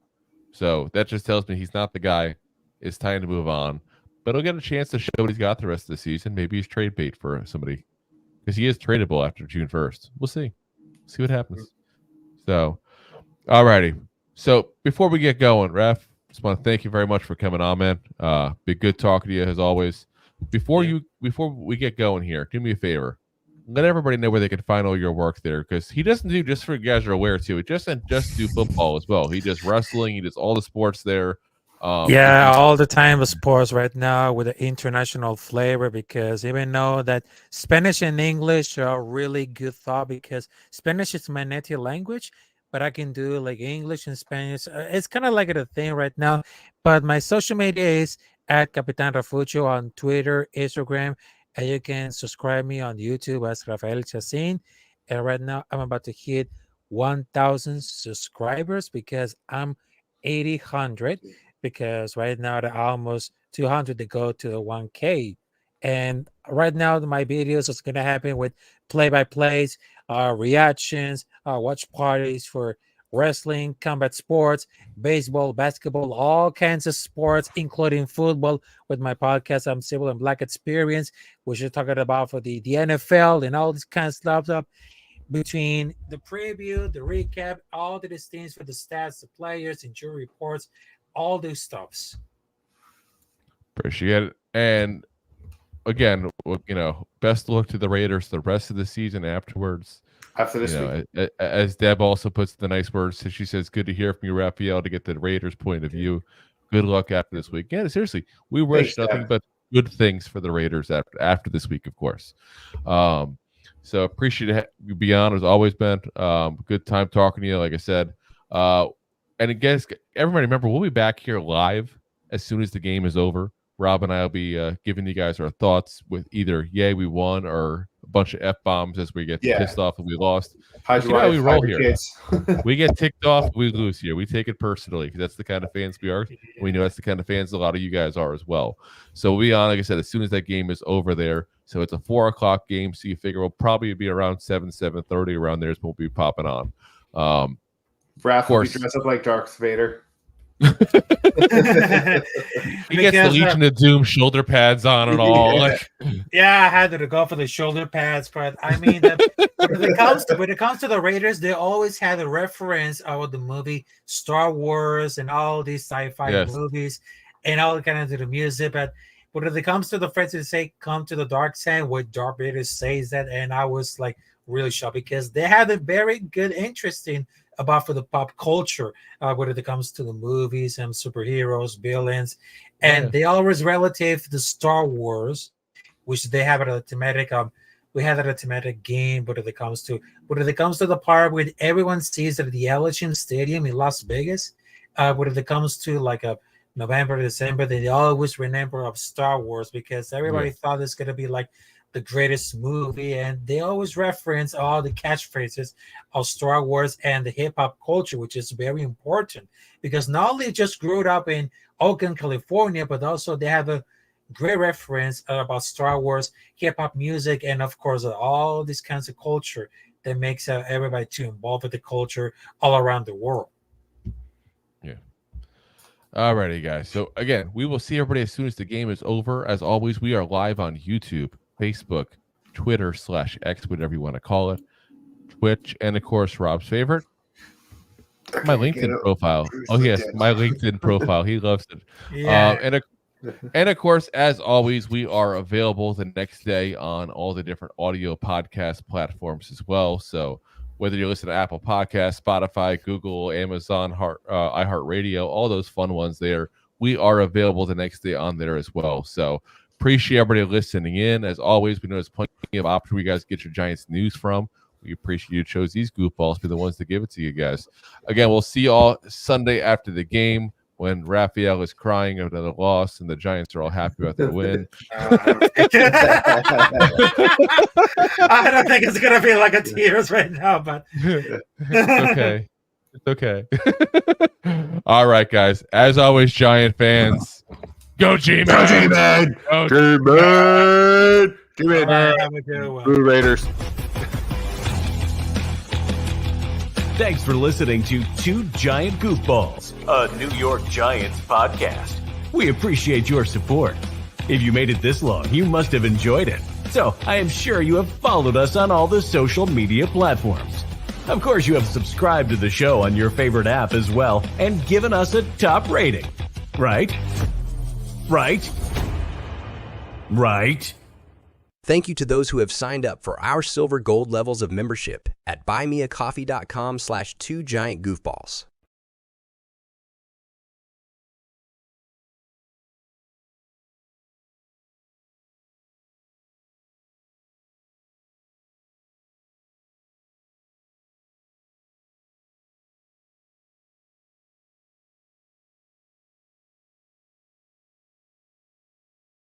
So that just tells me he's not the guy. It's time to move on. But he'll get a chance to show what he's got the rest of the season. Maybe he's trade bait for somebody, because he is tradable after June 1st. We'll see. See what happens. So, all righty. So before we get going, Ref, just want to thank you very much for coming on, man. Be good talking to you as always. Before we get going here, do me a favor. Let everybody know where they can find all your work there, because he doesn't do, just for you guys are aware too, he doesn't just do football as well. He does wrestling, he does all the sports there. All the time of sports right now with the international flavor, because even though that Spanish and English are really good thought, because Spanish is my native language, but I can do like English and Spanish. It's kind of like a thing right now. But my social media is at Capitan Refugio on Twitter, Instagram, and you can subscribe me on YouTube as Rafael Chacín. And right now I'm about to hit 1,000 subscribers because I'm 800. Because right now they're almost 200 to go to the 1K. And right now my videos is going to happen with play-by-plays, reactions, watch parties for wrestling, combat sports, baseball, basketball, all kinds of sports, including football with my podcast, I'm Civil and Black Experience, which is talking about for the NFL and all this kind of stuff. Between the preview, the recap, all of these things for the stats, the players, injury reports, all those stuffs. Appreciate it. And again, best luck to the Raiders the rest of the season afterwards. After this week. As Deb also puts the nice words, she says, good to hear from you, Rafael, to get the Raiders' point of view. Good luck after this week. Yeah, seriously, we wish nothing but good things for the Raiders after this week, of course. So appreciate you being on, as always, Ben. Good time talking to you, like I said. And again, everybody remember, we'll be back here live as soon as the game is over. Rob and I will be giving you guys our thoughts with either yay, we won, or a bunch of F-bombs as we get pissed off that we lost. You know how we roll here. We get ticked off, we lose here. We take it personally because that's the kind of fans we are. We know that's the kind of fans a lot of you guys are as well. So we'll be on, like I said, as soon as that game is over there. So it's a 4 o'clock game, so you figure we'll probably be around 7:30 around there, so we'll be popping on. Raph will be dressed up like Darth Vader. He gets the Legion of Doom shoulder pads on and all. Yeah, I had to go for the shoulder pads, but I mean, when it comes to the Raiders, they always had a reference of the movie Star Wars and all these sci-fi movies and all kind of the music. But when it comes to the friends that say "Come to the dark side," what Darth Vader says that, and I was like really shocked because they had a very good, interesting about for the pop culture when it comes to the movies and superheroes, villains, and they always relative to Star Wars, which they have a thematic. We had a thematic game, but when it comes to the part where everyone sees at the Allegiant Stadium in Las Vegas, when it comes to like a November, December, they always remember of Star Wars because everybody thought it's gonna be like the greatest movie, and they always reference all the catchphrases of Star Wars and the hip-hop culture, which is very important because not only just grew up in Oakland, California, but also they have a great reference about Star Wars, hip-hop music, and of course all these kinds of culture that makes everybody too involved with the culture all around the world. Alrighty, guys. So again, we will see everybody as soon as the game is over. As always, we are live on YouTube, Facebook, Twitter /X, whatever you want to call it, Twitch, and of course, Rob's favorite, my LinkedIn profile. Oh yes, my LinkedIn profile. He loves it. Yeah. And of course, as always, we are available the next day on all the different audio podcast platforms as well. So whether you listen to Apple Podcasts, Spotify, Google, Amazon, iHeartRadio, all those fun ones there, we are available the next day on there as well. So appreciate everybody listening in. As always, we know there's plenty of options where you guys get your Giants news from. We appreciate you chose these goofballs to be the ones to give it to you guys. Again, we'll see you all Sunday after the game when Rafael is crying over the loss and the Giants are all happy about the win. I don't think it's going to be like a tears right now, but it's okay. It's okay. All right, guys. As always, Giant fans, go G-Man! Go G-Man! Go G-Man! G-Man! Blue Raiders. Thanks for listening to Two Giant Goofballs, a New York Giants podcast. We appreciate your support. If you made it this long, you must have enjoyed it. So I am sure you have followed us on all the social media platforms. Of course, you have subscribed to the show on your favorite app as well and given us a top rating. Right? Right? Right? Thank you to those who have signed up for our silver gold levels of membership at buymeacoffee.com/2giantgoofballs.